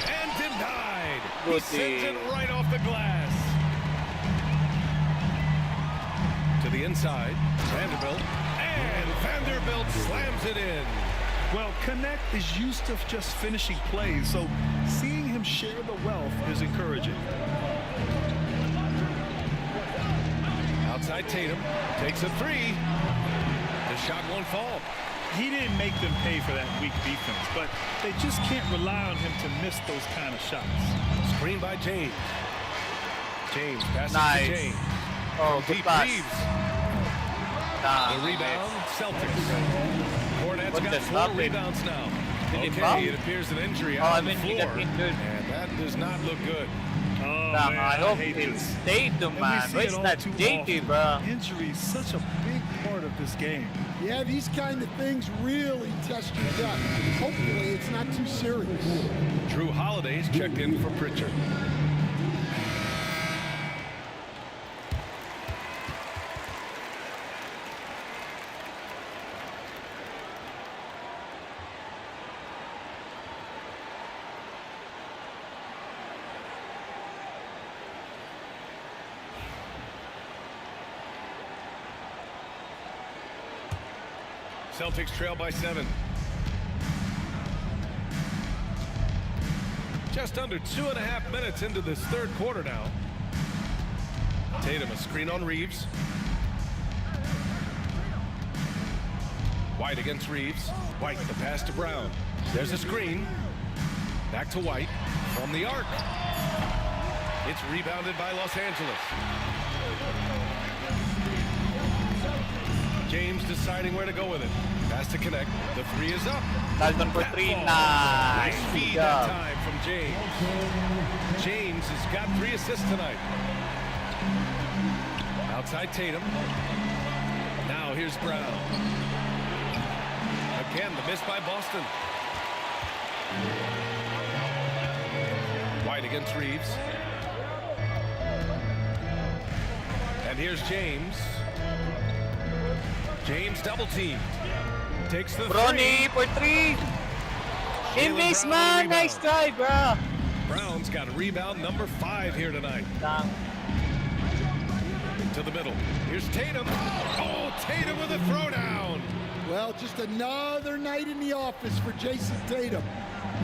And denied. He sends it right off the glass. To the inside. Vanderbilt. And Vanderbilt slams it in. Well, Connect is used to just finishing plays, so seeing him share the wealth is encouraging. Outside Tatum. Takes a 3. The shot won't fall. He didn't make them pay for that weak defense, but they just can't rely on him to miss those kind of shots. Screen by James. James passes Nice. to James. Oh, good Deep pass. Reeves. Nah, The rebound, Celtics. Cornet's What got the 4 stopping? rebounds now. Did he foul? Okay, it appears an injury Oh, out I on the mean, he floor. got injured. And that does not look good. Oh, Nah, man, I hope hate it's this. Tatum, And we man. see It's it all not too JT, often. bro. Injury is such a big part of this game. Yeah, these kind of things really test your gut. Hopefully it's not too serious. Drew Holiday's checked in for Pritchard. Celtics trail by 7. Just under 2.5 minutes into this third quarter now. Tatum, a screen on Reeves. White against Reeves. White, the pass to Brown. There's a screen. Back to White from the arc. It's rebounded by Los Angeles. James deciding where to go with it. Pass to connect. The 3 is up. Dalton for 3. Nice. Nice feed that time from James. James has got 3 assists tonight. Outside Tatum. Now here's Brown. Again, the miss by Boston. White against Reeves. And here's James. James double teamed. Takes the Bronny for 3. Invis, man. Nice try, bro. Brown's got rebound number 5 here tonight. To the middle. Here's Tatum. Oh, Tatum with a throwdown. Well, just another night in the office for Jason Tatum.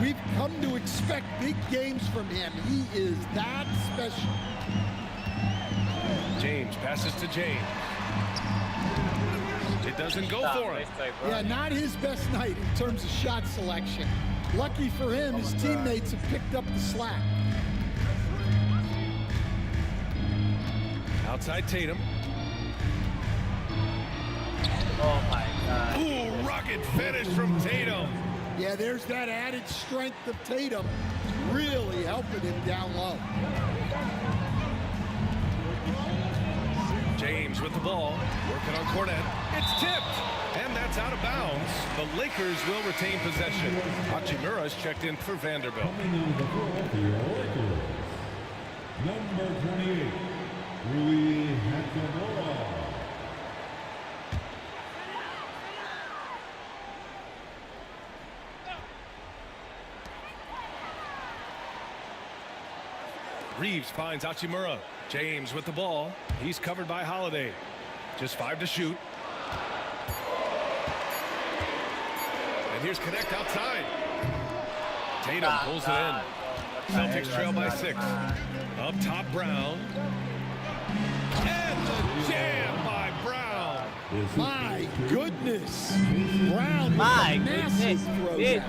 We've come to expect big games from him. He is that special. James passes to James. It doesn't go for him. Yeah, not his best night in terms of shot selection. Lucky for him, his teammates have picked up the slack. Outside Tatum. Oh my God. Ooh, rocket finish from Tatum. Yeah, there's that added strength of Tatum really helping him down low. James with the ball, working on Cornet. It's tipped, and that's out of bounds. The Lakers will retain possession. Hachimura is checked in for Vanderbilt. Coming on the floor for your Lakers, number 28, Rui Hachimura. Reeves finds Hachimura. James with the ball. He's covered by Holiday. Just 5 to shoot. And here's Connect outside. Tatum pulls it in. Celtics trail by 6. Up top, Brown. And the jam by Brown. My goodness. Brown My with a massive throwdown.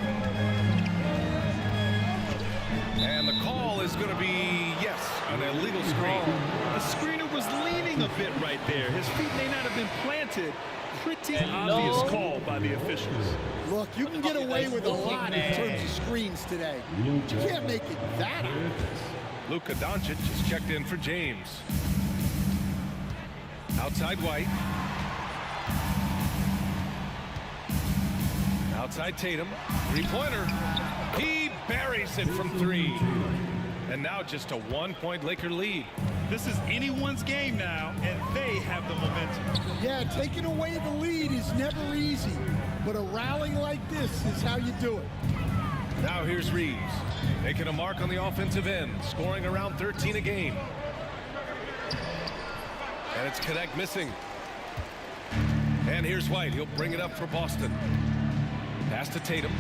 And the call is going to be, yes, an illegal screen. The screener was leaning a bit right there. His feet may not have been planted. Pretty obvious call by the officials. Look, you can get away with a lot in terms of screens today. But you can't make it that obvious. Luka Doncic is checked in for James. Outside White. Outside Tatum. 3-pointer. He buries it from 3. And now just a 1-point Laker lead. This is anyone's game now, and they have the momentum. Yeah, taking away the lead is never easy. But a rally like this is how you do it. Now here's Reeves. Making a mark on the offensive end. Scoring around 13 a game. And it's Connect missing. And here's White. He'll bring it up for Boston. Pass to Tatum.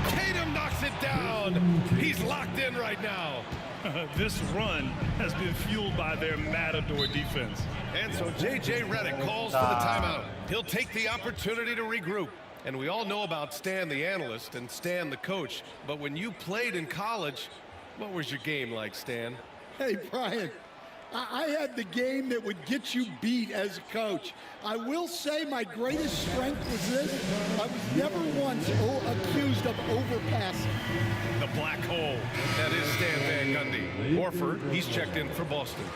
Tatum knocks it down. He's locked in right now. This run has been fueled by their Matador defense. And so J.J. Redick calls for the timeout. He'll take the opportunity to regroup. And we all know about Stan the analyst and Stan the coach. But when you played in college, what was your game like, Stan? Hey, Brian, I had the game that would get you beat as a coach. I will say my greatest strength was this. I was never once accused of overpassing. The black hole. That is Stan Van Gundy. Horford, he's checked in for Boston.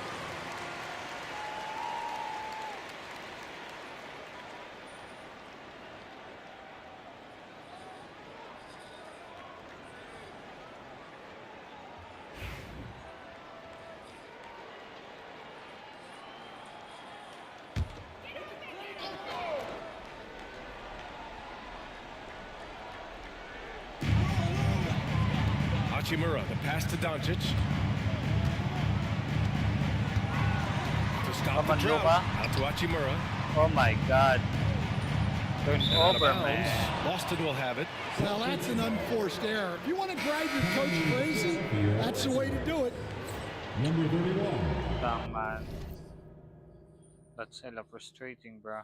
Hachimura, the pass to Doncic. To stop the drought. Out to Hachimura. Oh my God. Turn Out of over, bounds. man. Boston will have it. Well, that's an unforced error. If you want to drive your coach crazy, that's the way to do it. Number 31. Damn, man. That's hella frustrating, bro.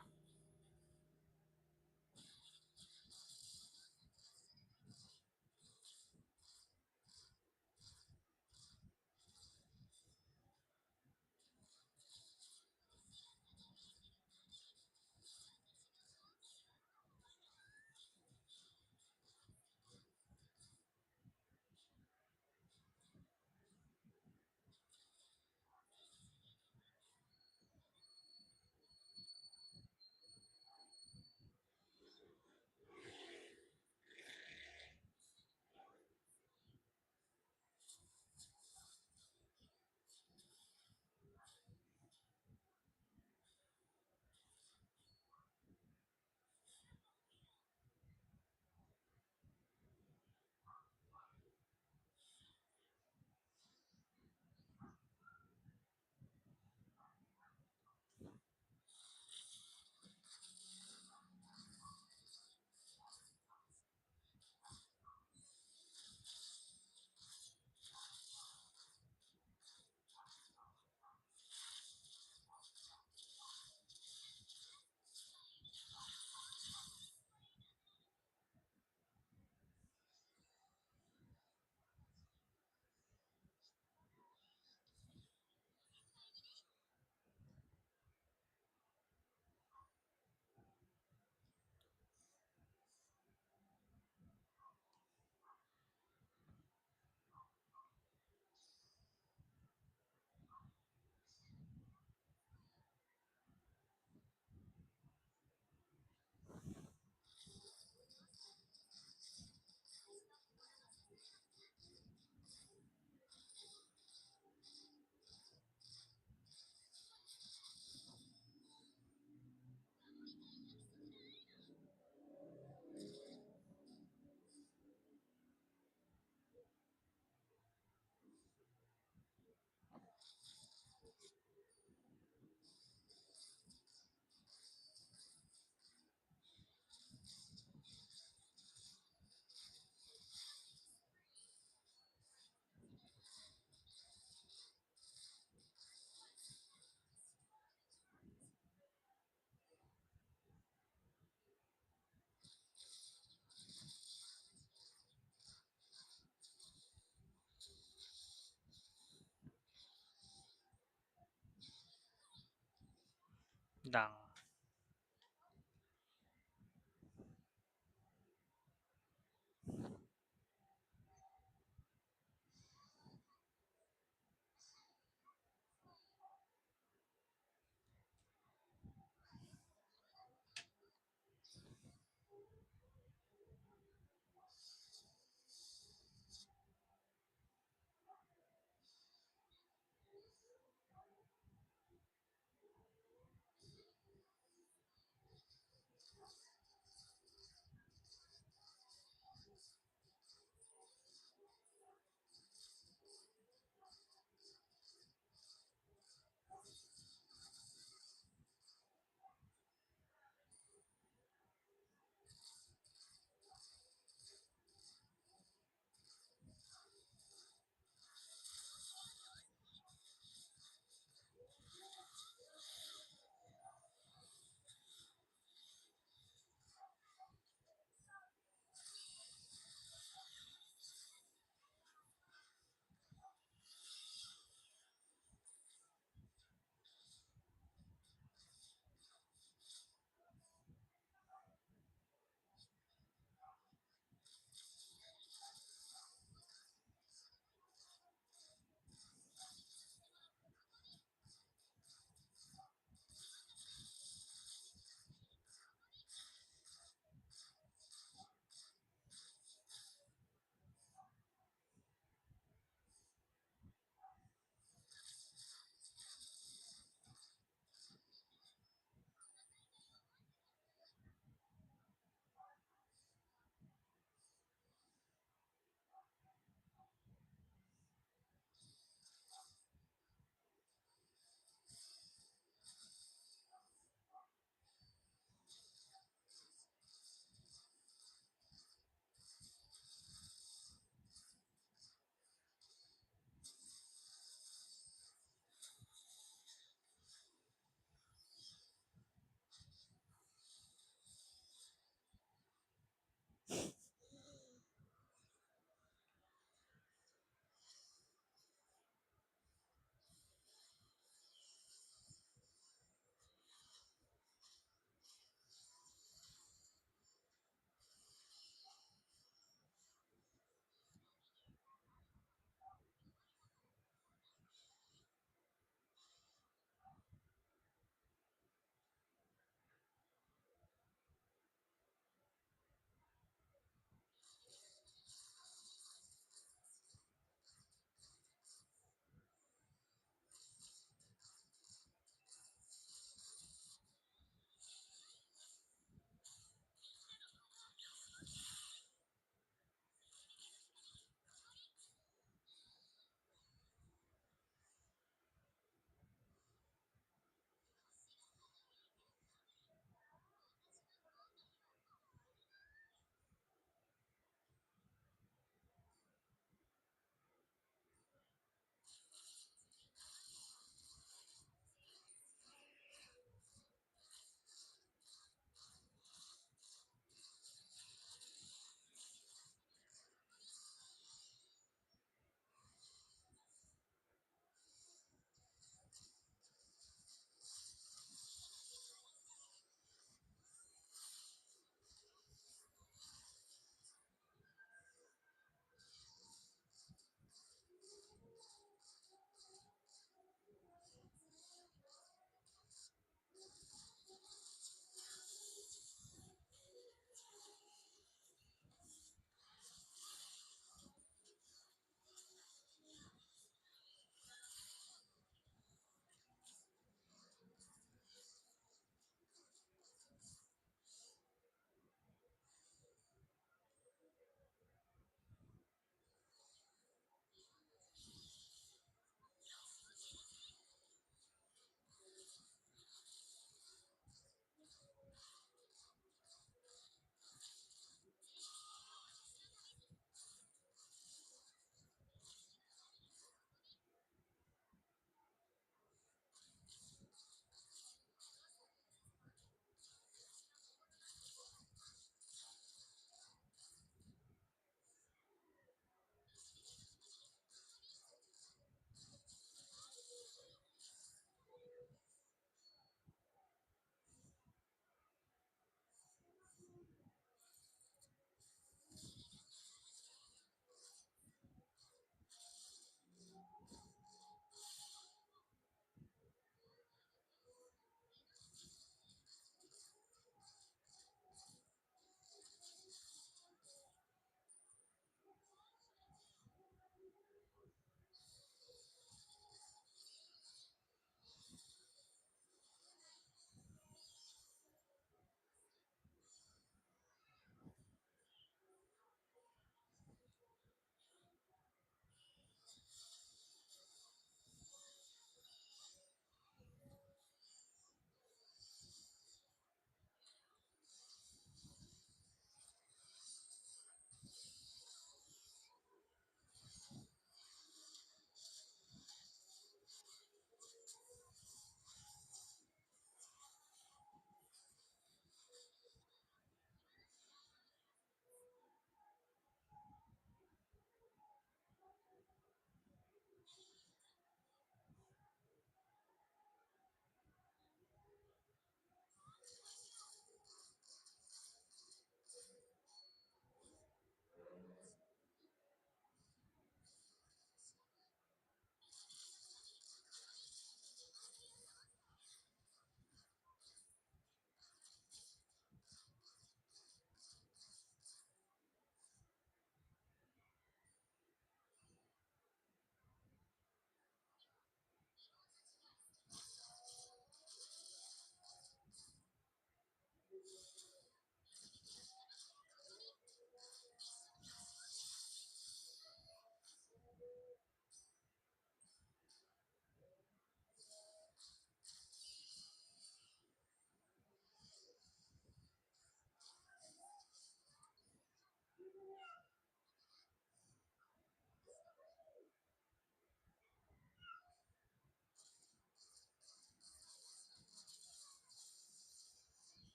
Dang.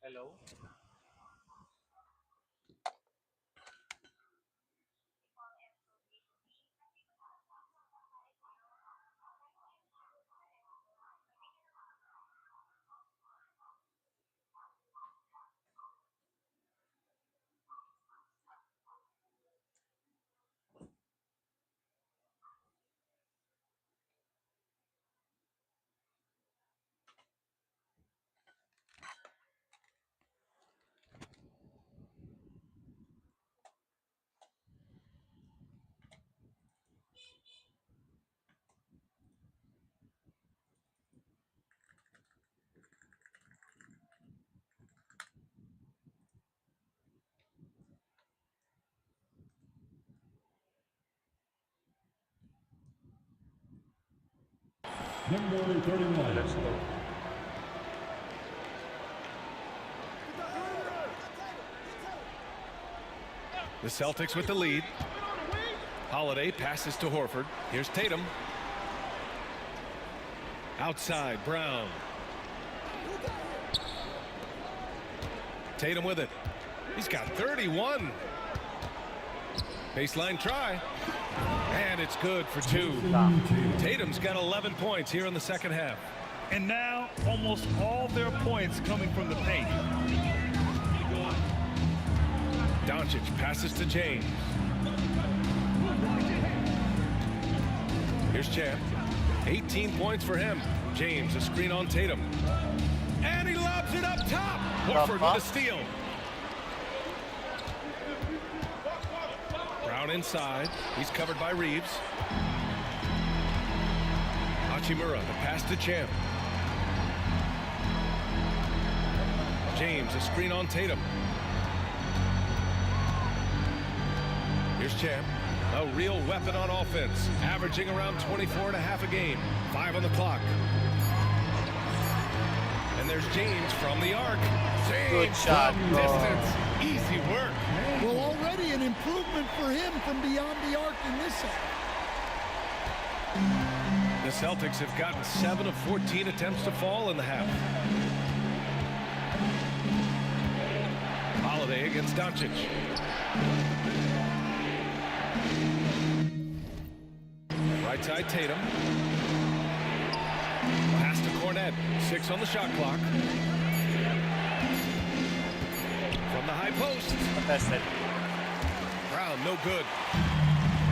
Hello. Number 31. Let's go. The Celtics with the lead. Holiday passes to Horford. Here's Tatum. Outside, Brown. Tatum with it. He's got 31. Baseline try. And it's good for 2. Tatum's got 11 points here in the second half. And now almost all their points coming from the paint. Doncic passes to James. Here's Champ. 18 points for him. James, a screen on Tatum. And he lobs it up top. Horford with a steal. Brown inside. He's covered by Reeves. Hachimura, the pass to Champ. James, a screen on Tatum. Here's Champ. A real weapon on offense, averaging around 24 and a half a game. 5 on the clock. And there's James from the arc. James Good shot, from bro. distance. Easy work. Well, already an improvement for him from beyond the arc in this half. The Celtics have gotten 7 of 14 attempts to fall in the half. Holiday against Doncic. Right side Tatum. Pass to Cornet. 6 on the shot clock. From the high post. Contested. Brown, no good.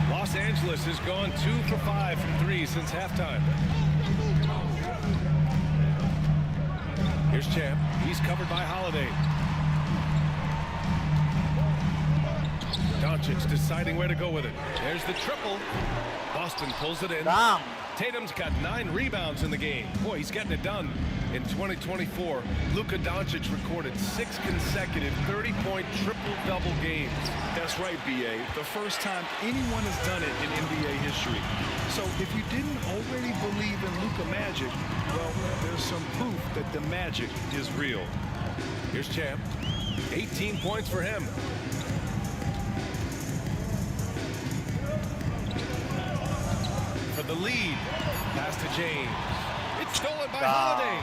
Los Angeles has gone 2 for 5 from 3 since halftime. Here's Champ. He's covered by Holiday. Doncic deciding where to go with it. There's the triple. Boston pulls it in. Damn. Tatum's got 9 rebounds in the game. Boy, he's getting it done. In 2024, Luka Doncic recorded 6 consecutive 30-point triple-double games. That's right, B.A. The first time anyone has done it in NBA history. So if you didn't already believe in Luka magic, well, there's some proof that the magic is real. Here's Champ. 18 points for him. For the lead. Pass to James. It's stolen by Holiday.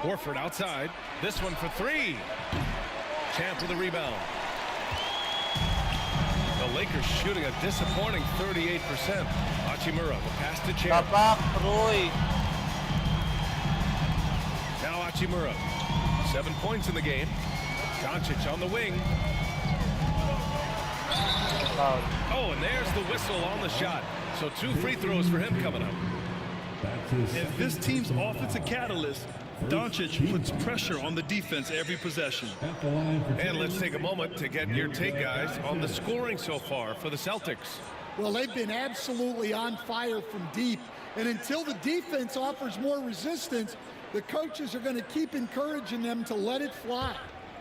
Horford outside. This one for 3. Champ with a rebound. The Lakers shooting a disappointing 38%. Hachimura, the pass to Champ. Now Hachimura. 7 points in the game. Doncic on the wing. Oh, and there's the whistle on the shot. So 2 free throws for him coming up. And this team's offensive catalyst, Doncic puts pressure on the defense every possession. And let's take a moment to get your take, guys, on the scoring so far for the Celtics. Well, they've been absolutely on fire from deep. And until the defense offers more resistance, the coaches are going to keep encouraging them to let it fly.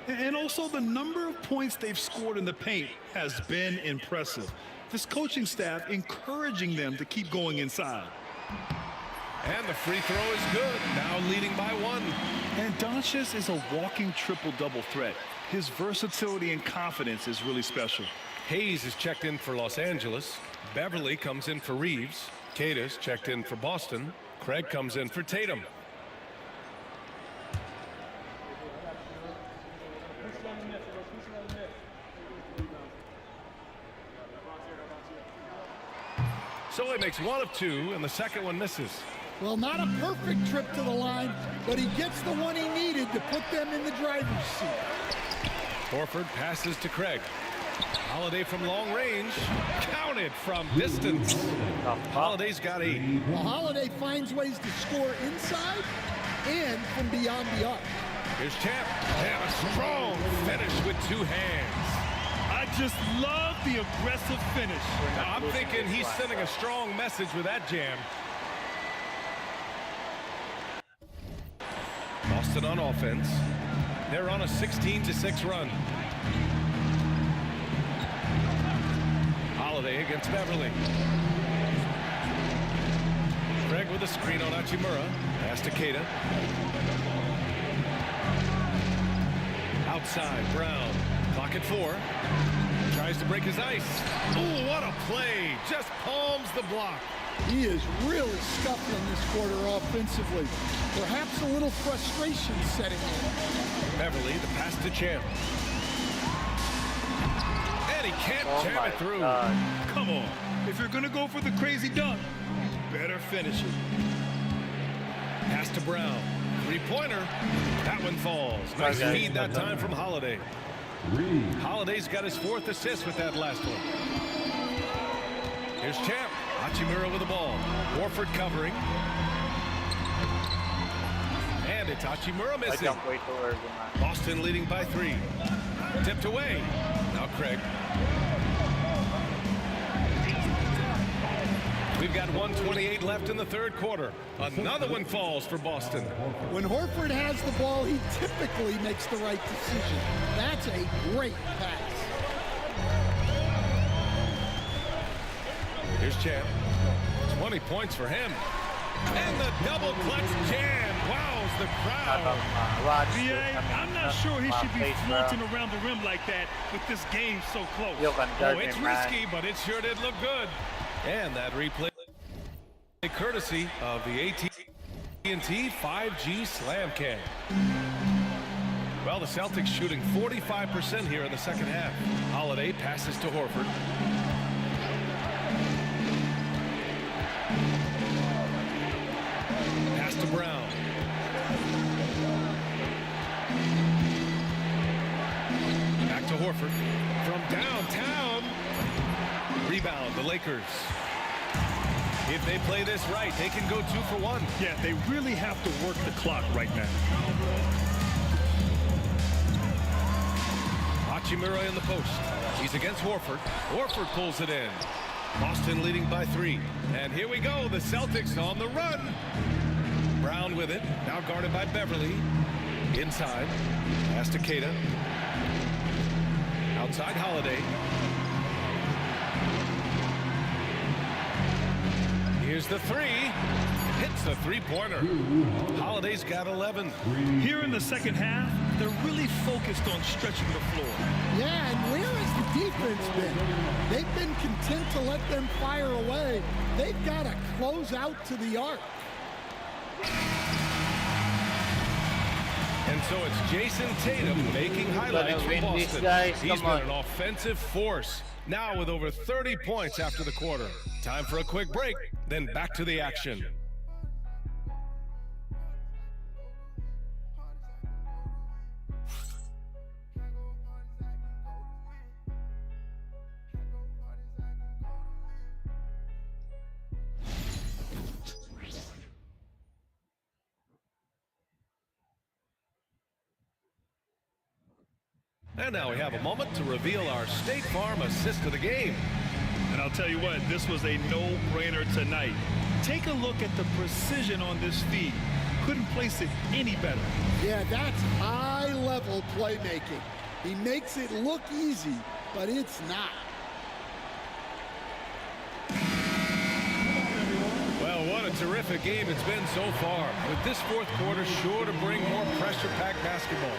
And also the number of points they've scored in the paint has been impressive. This coaching staff encouraging them to keep going inside. And the free throw is good, now leading by 1. And Doncic is a walking triple-double threat. His versatility and confidence is really special. Hayes is checked in for Los Angeles. Beverly comes in for Reeves. Cadiz checked in for Boston. Craig comes in for Tatum. So he makes one of two, and the second one misses. Well, not a perfect trip to the line, but he gets the one he needed to put them in the driver's seat. Horford passes to Craig. Holiday from long range. Counted from distance. Holiday's got 8. Well, Holiday finds ways to score inside and from beyond the arc. Here's Champ. And a strong finish with 2 hands. I just love the aggressive finish. Now, I'm thinking he's sending a strong message with that jam. Boston on offense. They're on a 16-6 run. Holiday against Beverly. Craig with a screen on Hachimura. Pass to Keita. Outside, Brown. Clock at 4. Tries to break his ice. Oh, what a play. Just palms the block. He is really scuffling this quarter offensively. Perhaps a little frustration setting in. Beverly, the pass to Champ. And he can't jam it through. Come on. If you're going to go for the crazy dunk, better finish it. Pass to Brown. 3-pointer. That one falls. Nice feed that time from Holiday. Holiday's got his 4th assist with that last one. Here's Champ. Hachimura with the ball. Horford covering. And it's Hachimura missing. Boston leading by 3. Tipped away. Now Craig. We've got 1:28 left in the 3rd quarter. Another one falls for Boston. When Horford has the ball, he typically makes the right decision. That's a great pass. Here's Champ. 20 points for him. And the double clutch jam. Wows the crowd. I'm not sure he should be flaunting around the rim like that with this game so close. Oh, it's risky, but it sure did look good. And that replay courtesy of the AT&T 5G Slam Cam. Well, the Celtics shooting 45% here in the second half. Holiday passes to Horford. Pass to Brown. Back to Horford. From downtown. Rebound, the Lakers. If they play this right, they can go 2 for 1. Yeah, they really have to work the clock right now. Hachimura in the post. He's against Horford. Horford pulls it in. Boston leading by 3. And here we go. The Celtics on the run. Brown with it. Now guarded by Beverly. Inside. Pass to Keita. Outside Holiday. Here's the 3. Hits the 3-pointer. Holiday's got 11. Here in the second half, they're really focused on stretching the floor. Yeah, and where has the defense been? They've been content to let them fire away. They've got to close out to the arc. And so it's Jason Tatum making highlights for Boston. He's been an offensive force. Now with over 30 points after the quarter. Time for a quick break, then back to the action. And now we have a moment to reveal our State Farm assist of the game. And I'll tell you what, this was a no-brainer tonight. Take a look at the precision on this feed. Couldn't place it any better. Yeah, that's high-level playmaking. He makes it look easy, but it's not. Well, what a terrific game it's been so far. With this 4th quarter sure to bring more pressure-packed basketball.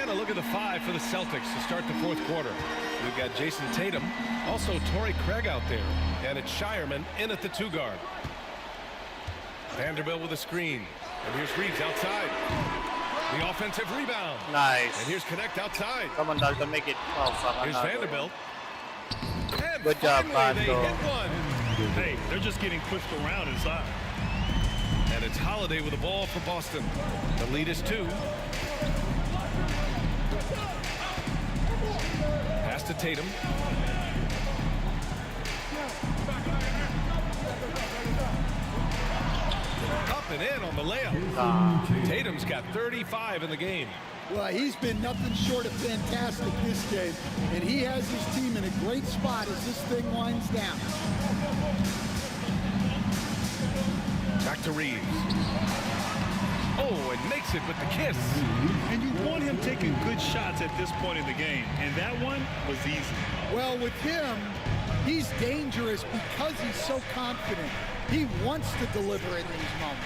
And a look at the 5 for the Celtics to start the 4th quarter. We've got Jason Tatum, also Torrey Craig out there, and it's Shireman in at the 2 guard. Vanderbilt with a screen, and here's Reeves outside. The offensive rebound. Nice. And here's Connect outside. Come on, Dalton, make it. Oh, fuck. Here's Vanderbilt. And good job, finally they Bando. hit one. Hey, they're just getting pushed around inside. And it's Holiday with the ball for Boston. The lead is 2. Pass to Tatum. Up and in on the layup. Tatum's got 35 in the game. Well, he's been nothing short of fantastic this game, and he has his team in a great spot as this thing winds down. Back to Reeves. Oh, and makes it with the kiss. And you want him taking good shots at this point in the game, and that one was easy. Well, with him, he's dangerous because he's so confident. He wants to deliver in these moments.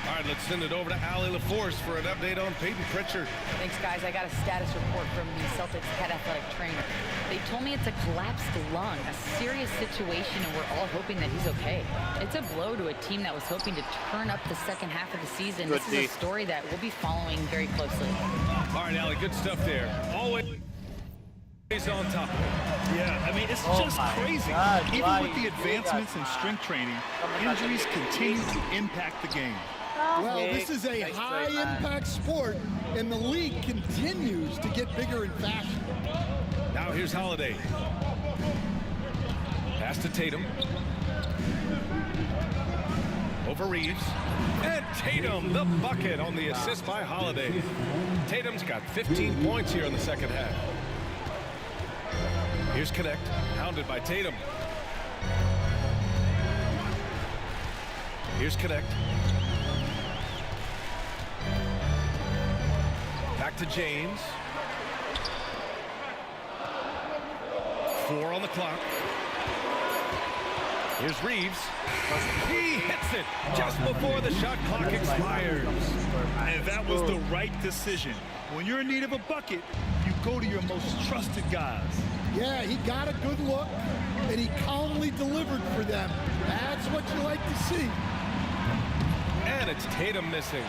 All right, let's send it over to Allie LaForce for an update on Peyton Pritchard. Thanks, guys. I got a status report from the Celtics head athletic trainer. They told me it's a collapsed lung, a serious situation, and we're all hoping that he's okay. It's a blow to a team that was hoping to turn up the second half of the season. This is a story that we'll be following very closely. All right, Allie, good stuff there. Always on top of it. Yeah, I mean, it's just crazy. Even with the advancements in strength training, injuries continue to impact the game. Well, this is a high-impact sport, and the league continues to get bigger and faster. Now here's Holiday. Pass to Tatum. Over Reeves. And Tatum, the bucket on the assist by Holiday. Tatum's got 15 points here in the second half. Here's Connect, hounded by Tatum. Here's Connect. Back to James. 4 on the clock. Here's Reeves. He hits it just before the shot clock expires. And that was the right decision. When you're in need of a bucket, you go to your most trusted guys. Yeah, he got a good look, and he calmly delivered for them. That's what you like to see. And it's Tatum missing.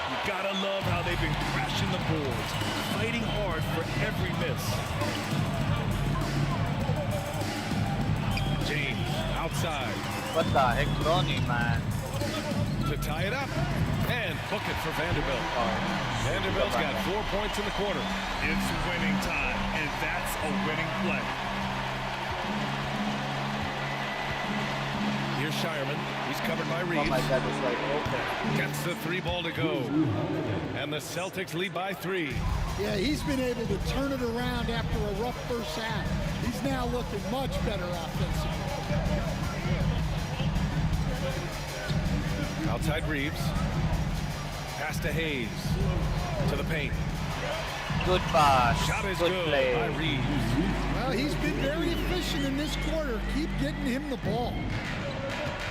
You gotta love how they've been crashing the boards, fighting hard for every miss. James outside. What the heck, Ronnie, man? To tie it up and book it for Vanderbilt. Vanderbilt's got 4 points in the quarter. It's winning time, and that's a winning play. Here's Shireman. He's covered by Reeves. Oh my God, it's like open. Gets the 3 ball to go. And the Celtics lead by 3. Yeah, he's been able to turn it around after a rough first half. He's now looking much better offensively. Outside Reeves. Pass to Hayes. To the paint. Good pass. Shot is good play. by Reeves. Well, he's been very efficient in this quarter. Keep getting him the ball.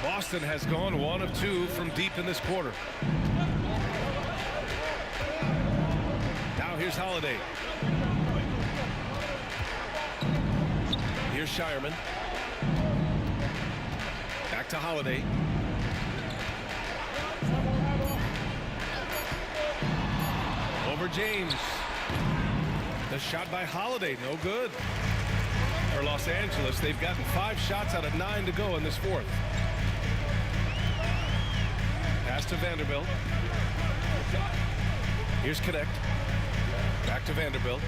Boston has gone 1 of 2 from deep in this quarter. Now here's Holiday. Here's Shireman. Back to Holiday. Over James. The shot by Holiday, no good. For Los Angeles, they've gotten 5 shots out of 9 to go in this fourth. Pass to Vanderbilt. Here's Connect. Back to Vanderbilt.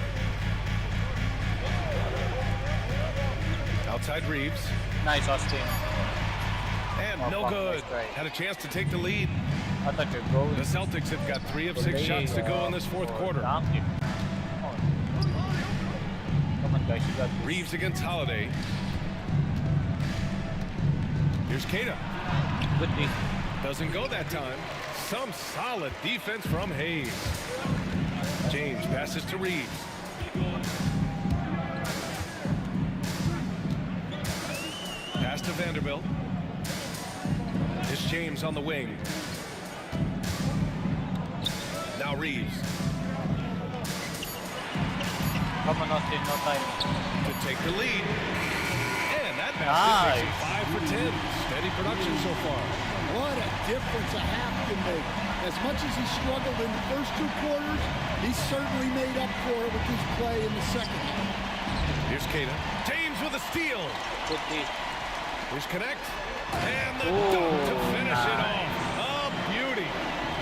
Outside Reeves. Nice, Austin. And Oh, no fuck, good. nice try. Had a chance to take the lead. I thought you'd go. The Celtics have got 3 of 6 shots to go in this fourth quarter. Come on, guys, you got this. Reeves against Holiday. Here's Keita. Good D. Doesn't go that time. Some solid defense from Hayes. James passes to Reeves. Pass to Vanderbilt. It's James on the wing. Now Reeves. Come on, Austin, no time. To take the lead. And that basket makes it 5 for 10. Steady production so far. What a difference a half can make. As much as he struggled in the first 2 quarters, he certainly made up for it with his play in the second half. Here's Kata. James with a steal. Good D. Here's Connect. And the dunk to finish it off. A beauty.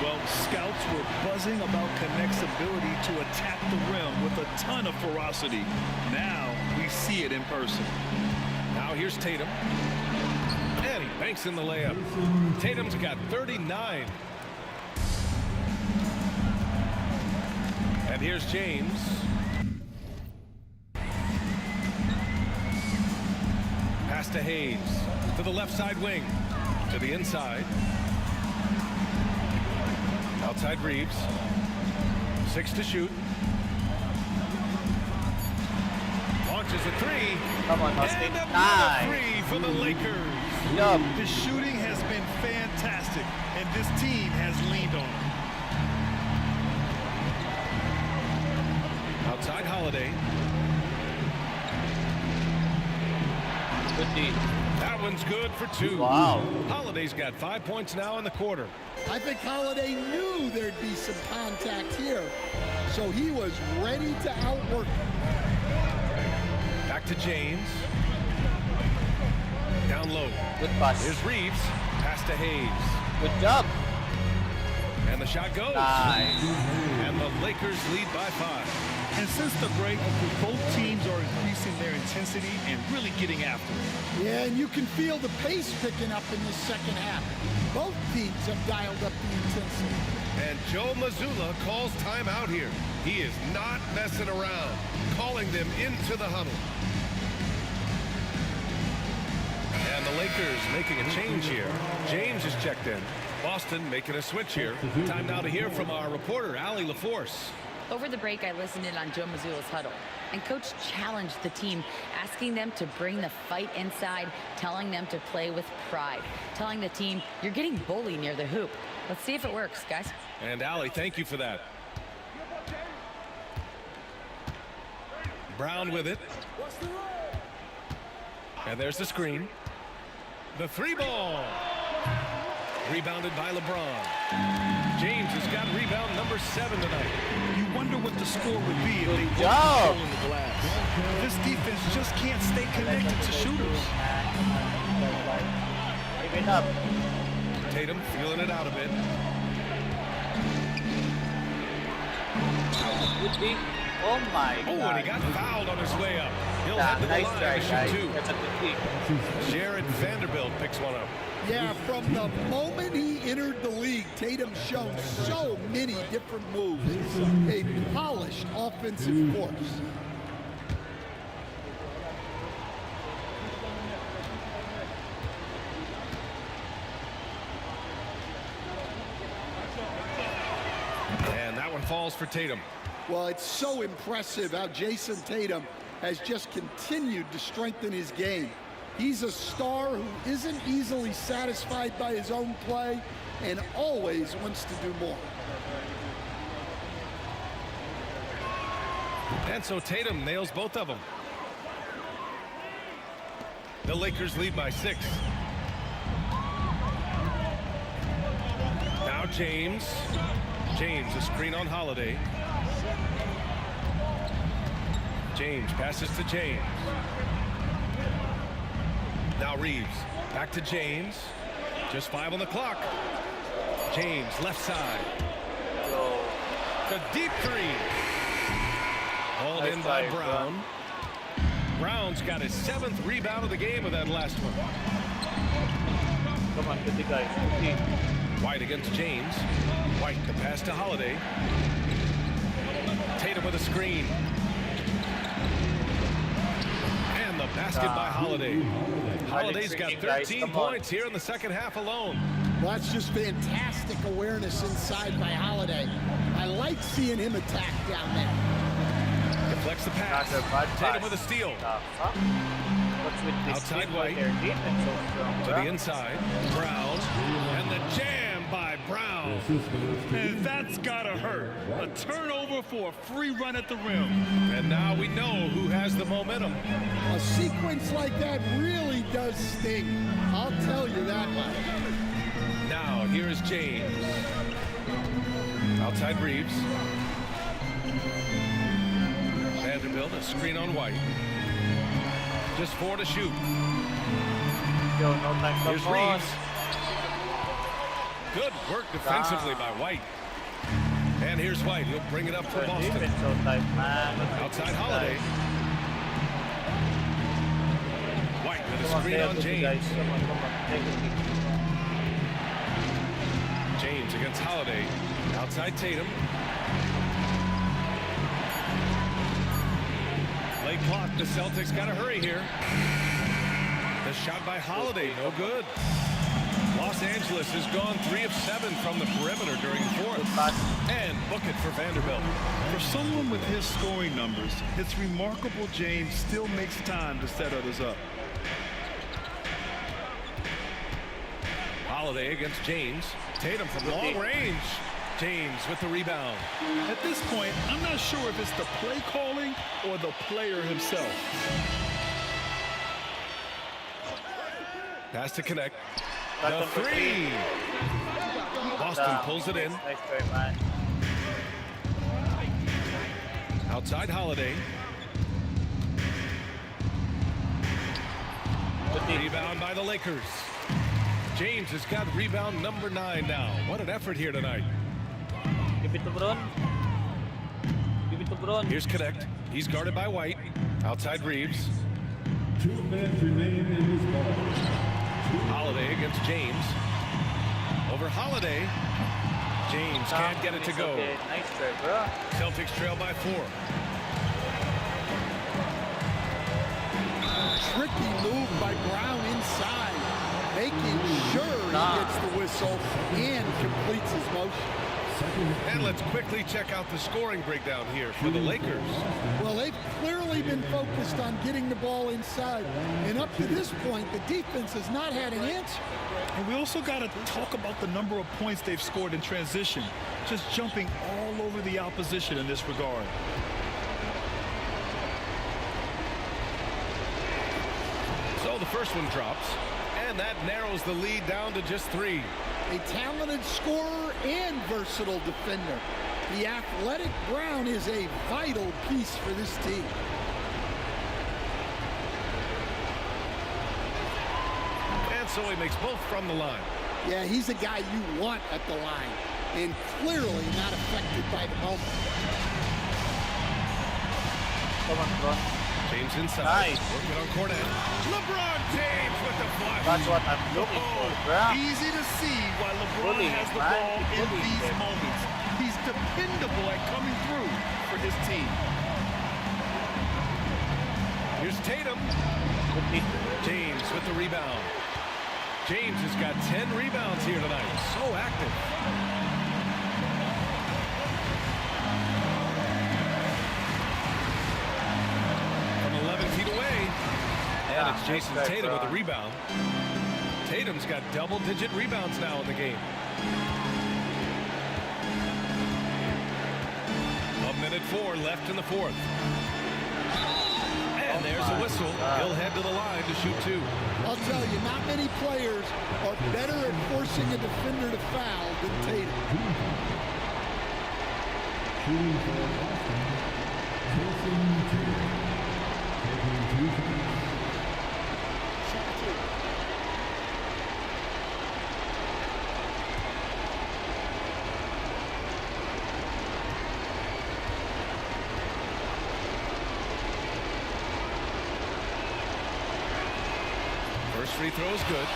Well, scouts were buzzing about Connect's ability to attack the rim with a ton of ferocity. Now we see it in person. Now here's Tatum. And he banks in the layup. Tatum's got 39. And here's James. Pass to Hayes. To the left side wing. To the inside. Outside Reeves. 6 to shoot. Launches a 3. Come on, Austin. And another 3 for the Lakers. Yup. The shooting has been fantastic, and this team has leaned on it. Outside Holiday. Good D. That one's good for 2. Wow. Holiday's got 5 points now in the quarter. I think Holiday knew there'd be some contact here, so he was ready to outwork him. Back to James. Down low. Good pass. Here's Reeves. Pass to Hayes. Good job. And the shot goes. Nice. And the Lakers lead by 5. And since the break, both teams are increasing their intensity and really getting after it. Yeah, and you can feel the pace picking up in this second half. Both teams have dialed up the intensity. And Joe Mazzulla calls timeout here. He is not messing around, calling them into the huddle. And the Lakers making a change here. James is checked in. Boston making a switch here. Time now to hear from our reporter, Allie LaForce. Over the break, I listened in on Joe Mazzulla's huddle, and Coach challenged the team, asking them to bring the fight inside, telling them to play with pride, telling the team, you're getting bullied near the hoop. Let's see if it works, guys. And Allie, thank you for that. Brown with it. And there's the screen. The 3 ball. Rebounded by LeBron. James has got rebound number 7 tonight. You wonder what the score would be if they job. weren't controlling the glass. This defense just can't stay connected to shooters. Give it up. Tatum feeling it out a bit. Good D. Oh my God. Oh, and he got fouled on his way up. He'll head to the Nice line try, to shoot guys. 2. That's a good D. Jared Vanderbilt picks one up. Yeah, from the moment he entered the league, Tatum's shown so many different moves. A polished offensive force. And that one falls for Tatum. Well, it's so impressive how Jason Tatum has just continued to strengthen his game. He's a star who isn't easily satisfied by his own play and always wants to do more. And so Tatum nails both of them. The Lakers lead by 6. Now James. James, a screen on Holiday. James passes to James. Now Reeves. Back to James. Just 5 on the clock. James, left side. The deep 3. Hauled in by Brown. Brown's got his 7th rebound of the game with that last one. Come on, good D, guys. Good D. White against James. White, the pass to Holiday. Tatum with a screen. And the basket by Holiday. Holiday's got 13 points here in the second half alone. Well, that's just fantastic awareness inside by Holiday. I like seeing him attack down there. Deflects the pass. Tatum with a steal. What's with this Outside team White. with their defense so strong, To bro? the inside. Brown. And the jam by Brown. And that's gotta hurt. A turnover for a free run at the rim. And now we know who has the momentum. A sequence like that really does sting. I'll tell you that much. Now here is James. Outside Reeves. Vanderbilt, a screen on White. Just 4 to shoot. Yo, no time for Here's more. Reeves. Good work defensively by White. And here's White. He'll bring it up for Boston. Defense so tight, man. Outside Holiday. White with a Come on, screen stay on up with you guys. James. Come on. Take it easy. James against Holiday. Outside Tatum. Late clock. The Celtics got to hurry here. The shot by Holiday, no good. Los Angeles has gone 3 of 7 from the perimeter during the fourth. And book it for Vanderbilt. For someone with his scoring numbers, it's remarkable James still makes time to set others up. Holiday against James. Tatum from long range. James with the rebound. At this point, I'm not sure if it's the play calling or the player himself. Pass to connect. The 3. Boston pulls it in. Nice try, man. Outside Holiday. Rebound by the Lakers. James has got rebound number 9 now. What an effort here tonight. Give it to Bron. Give it to Bron. Here's Connect. He's guarded by White. Outside Reeves. 2 minutes remain in this ball. Holiday against James. Over Holiday. James can't get it to go. Okay. Nice try, bro. Celtics trail by 4. Tricky move by Brown inside, making sure he gets the whistle and completes his motion. And let's quickly check out the scoring breakdown here for the Lakers. Well, they've clearly been focused on getting the ball inside. And up to this point, the defense has not had an answer. And we also got to talk about the number of points they've scored in transition, just jumping all over the opposition in this regard. So the first one drops, and that narrows the lead down to just 3. A talented scorer and versatile defender. The athletic Brown is a vital piece for this team. And so he makes both from the line. Yeah, he's a guy you want at the line, and clearly not affected by the moment. Come on, Bron. James inside. Nice. Working on Cornet. LeBron James with the flush. That's what I'm looking for, bro. Easy to see why LeBron Bully, has the man. ball in Bully these him. moments. He's dependable at coming through for his team. Here's Tatum. James with the rebound. James has got 10 rebounds here tonight. So active. From 11 feet away. And it's Jason Tatum with the rebound. Tatum's got double-digit rebounds now in the game. 1:04 left in the fourth. And there's a whistle. He'll head to the line to shoot 2. I'll tell you, not many players are better at forcing a defender to foul than Tatum. Shooting for Boston, Jason Tatum. Taking 2 shots. First free throw is good.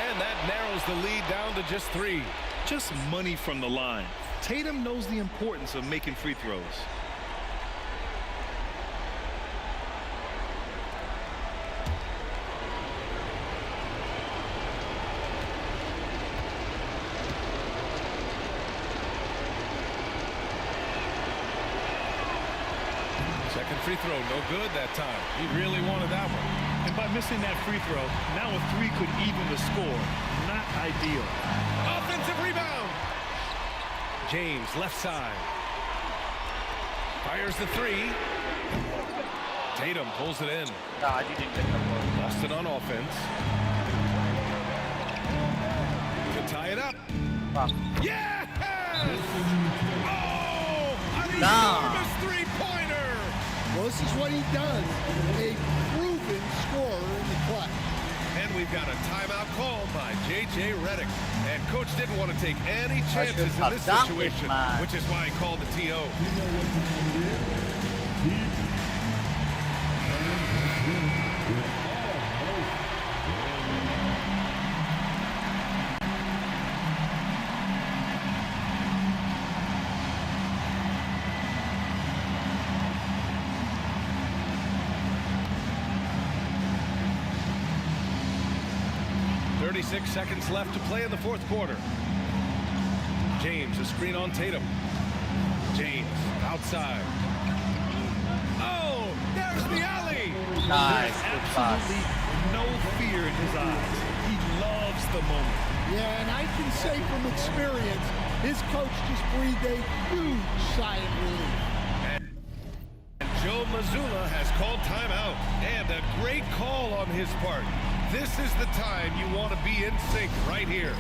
And that narrows the lead down to just 3. Just money from the line. Tatum knows the importance of making free throws. Second free throw, no good that time. He really wanted that one. And by missing that free throw, now a 3 could even the score. Not ideal. Offensive rebound. James, left side. Fires the three. Tatum pulls it in. No, I didn't get the ball. Boston on offense. To tie it up. Yes! Oh! An enormous three-pointer! Well, this is what he does. A proven scorer in the clutch. And we've got a timeout called by J.J. Redick. And coach didn't want to take any chances in this situation, which is why he called the TO. 36 seconds left to play in the fourth quarter. James, a screen on Tatum. James, outside. Oh, there's the alley. Nice. There's absolutely no fear in his eyes. He loves the moment. Yeah, and I can say from experience, his coach just breathed a huge sigh of relief. And Joe Mazzulla has called timeout. And a great call on his part. This is the time you want to be in sync right here.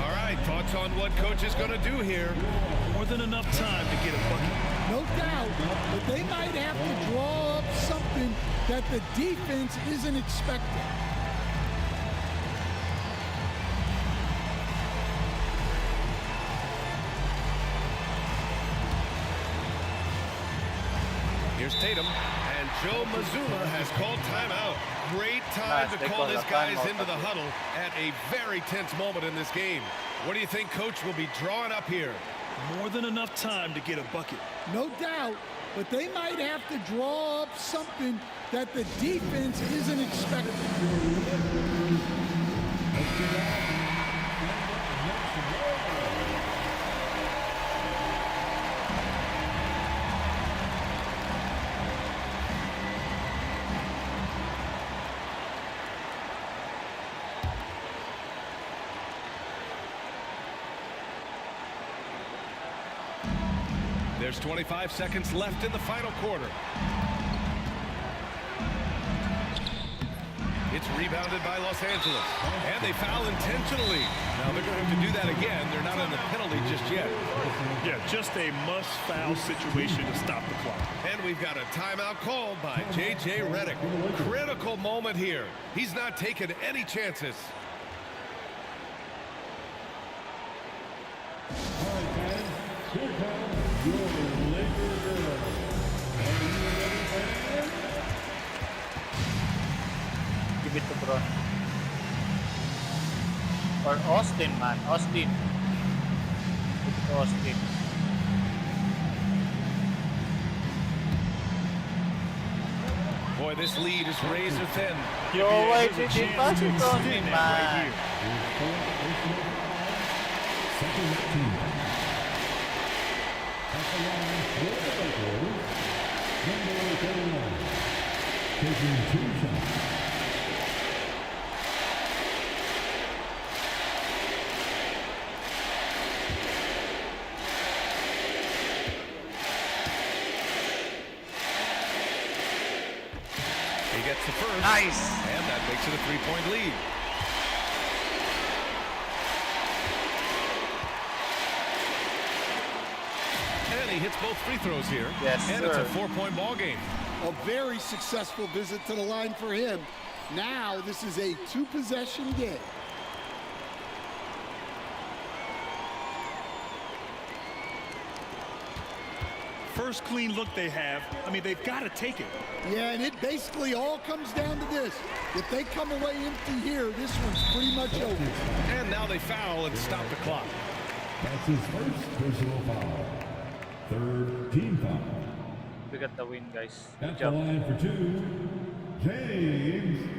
All right, thoughts on what coach is going to do here? More than enough time to get a bucket. No doubt, but they might have to draw up something that the defense isn't expecting. Here's Tatum, and Joe Mazzulla has called timeout. Great time to call his guys into the huddle at a very tense moment in this game. What do you think coach will be drawing up here? More than enough time to get a bucket. No doubt, but they might have to draw up something that the defense isn't expecting. There's 25 seconds left in the final quarter. It's rebounded by Los Angeles. And they foul intentionally. Now they're going to have to do that again. They're not in the penalty just yet. Yeah, just a must-foul situation to stop the clock. And we've got a timeout called by J.J. Redick. Critical moment here. He's not taking any chances. Here comes your Laker girl. Are you ready, man? Give it to Bron. Or Austin, man. Austin. Give it to Austin. Boy, this lead is razor thin. Yo, why did you pass it on me, man? Taking 2 shots. He gets the first. Nice. And that makes it a 3-point lead. And he hits both free throws here. Yes, and sir. It's a 4-point ball game. A very successful visit to the line for him. Now this is a 2-possession game. First clean look they have. I mean, they've got to take it. Yeah, and it basically all comes down to this. If they come away empty here, this one's pretty much over. And now they foul and stop the clock. That's his first personal foul. 3rd team foul. We got the win, guys. Good At the job. line for 2, James.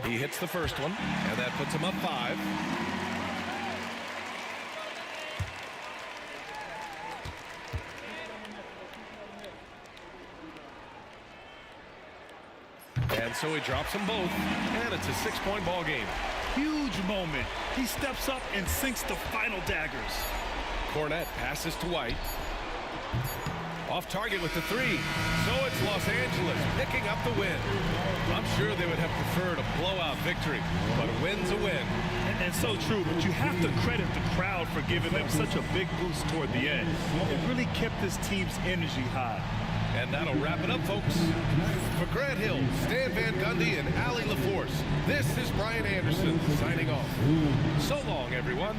He hits the first one, and that puts him up 5. And so he drops them both, and it's a 6-point ball game. Huge moment. He steps up and sinks the final daggers. Cornette passes to White. Off target with the three. So it's Los Angeles picking up the win. I'm sure they would have preferred a blowout victory, but a win's a win. And so true, but you have to credit the crowd for giving them such a big boost toward the end. It really kept this team's energy high. And that'll wrap it up, folks. For Grant Hill, Stan Van Gundy, and Allie LaForce, this is Brian Anderson signing off. So long, everyone.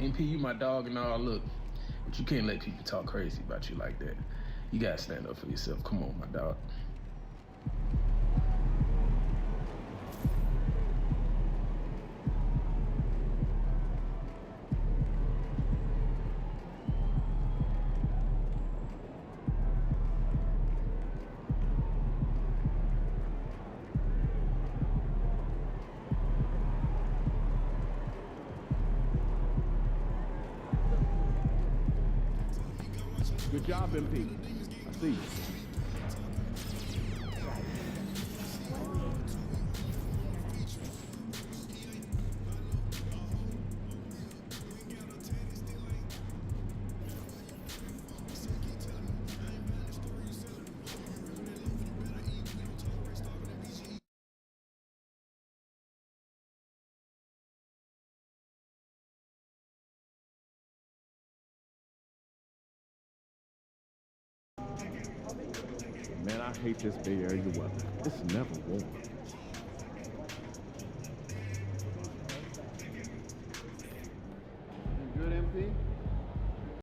MP, you my dog and all, look, but you can't let people talk crazy about you like that. You gotta stand up for yourself. Come on, my dog. Good job, MP. I see you. Man, I hate this Bay Area weather. It's never warm.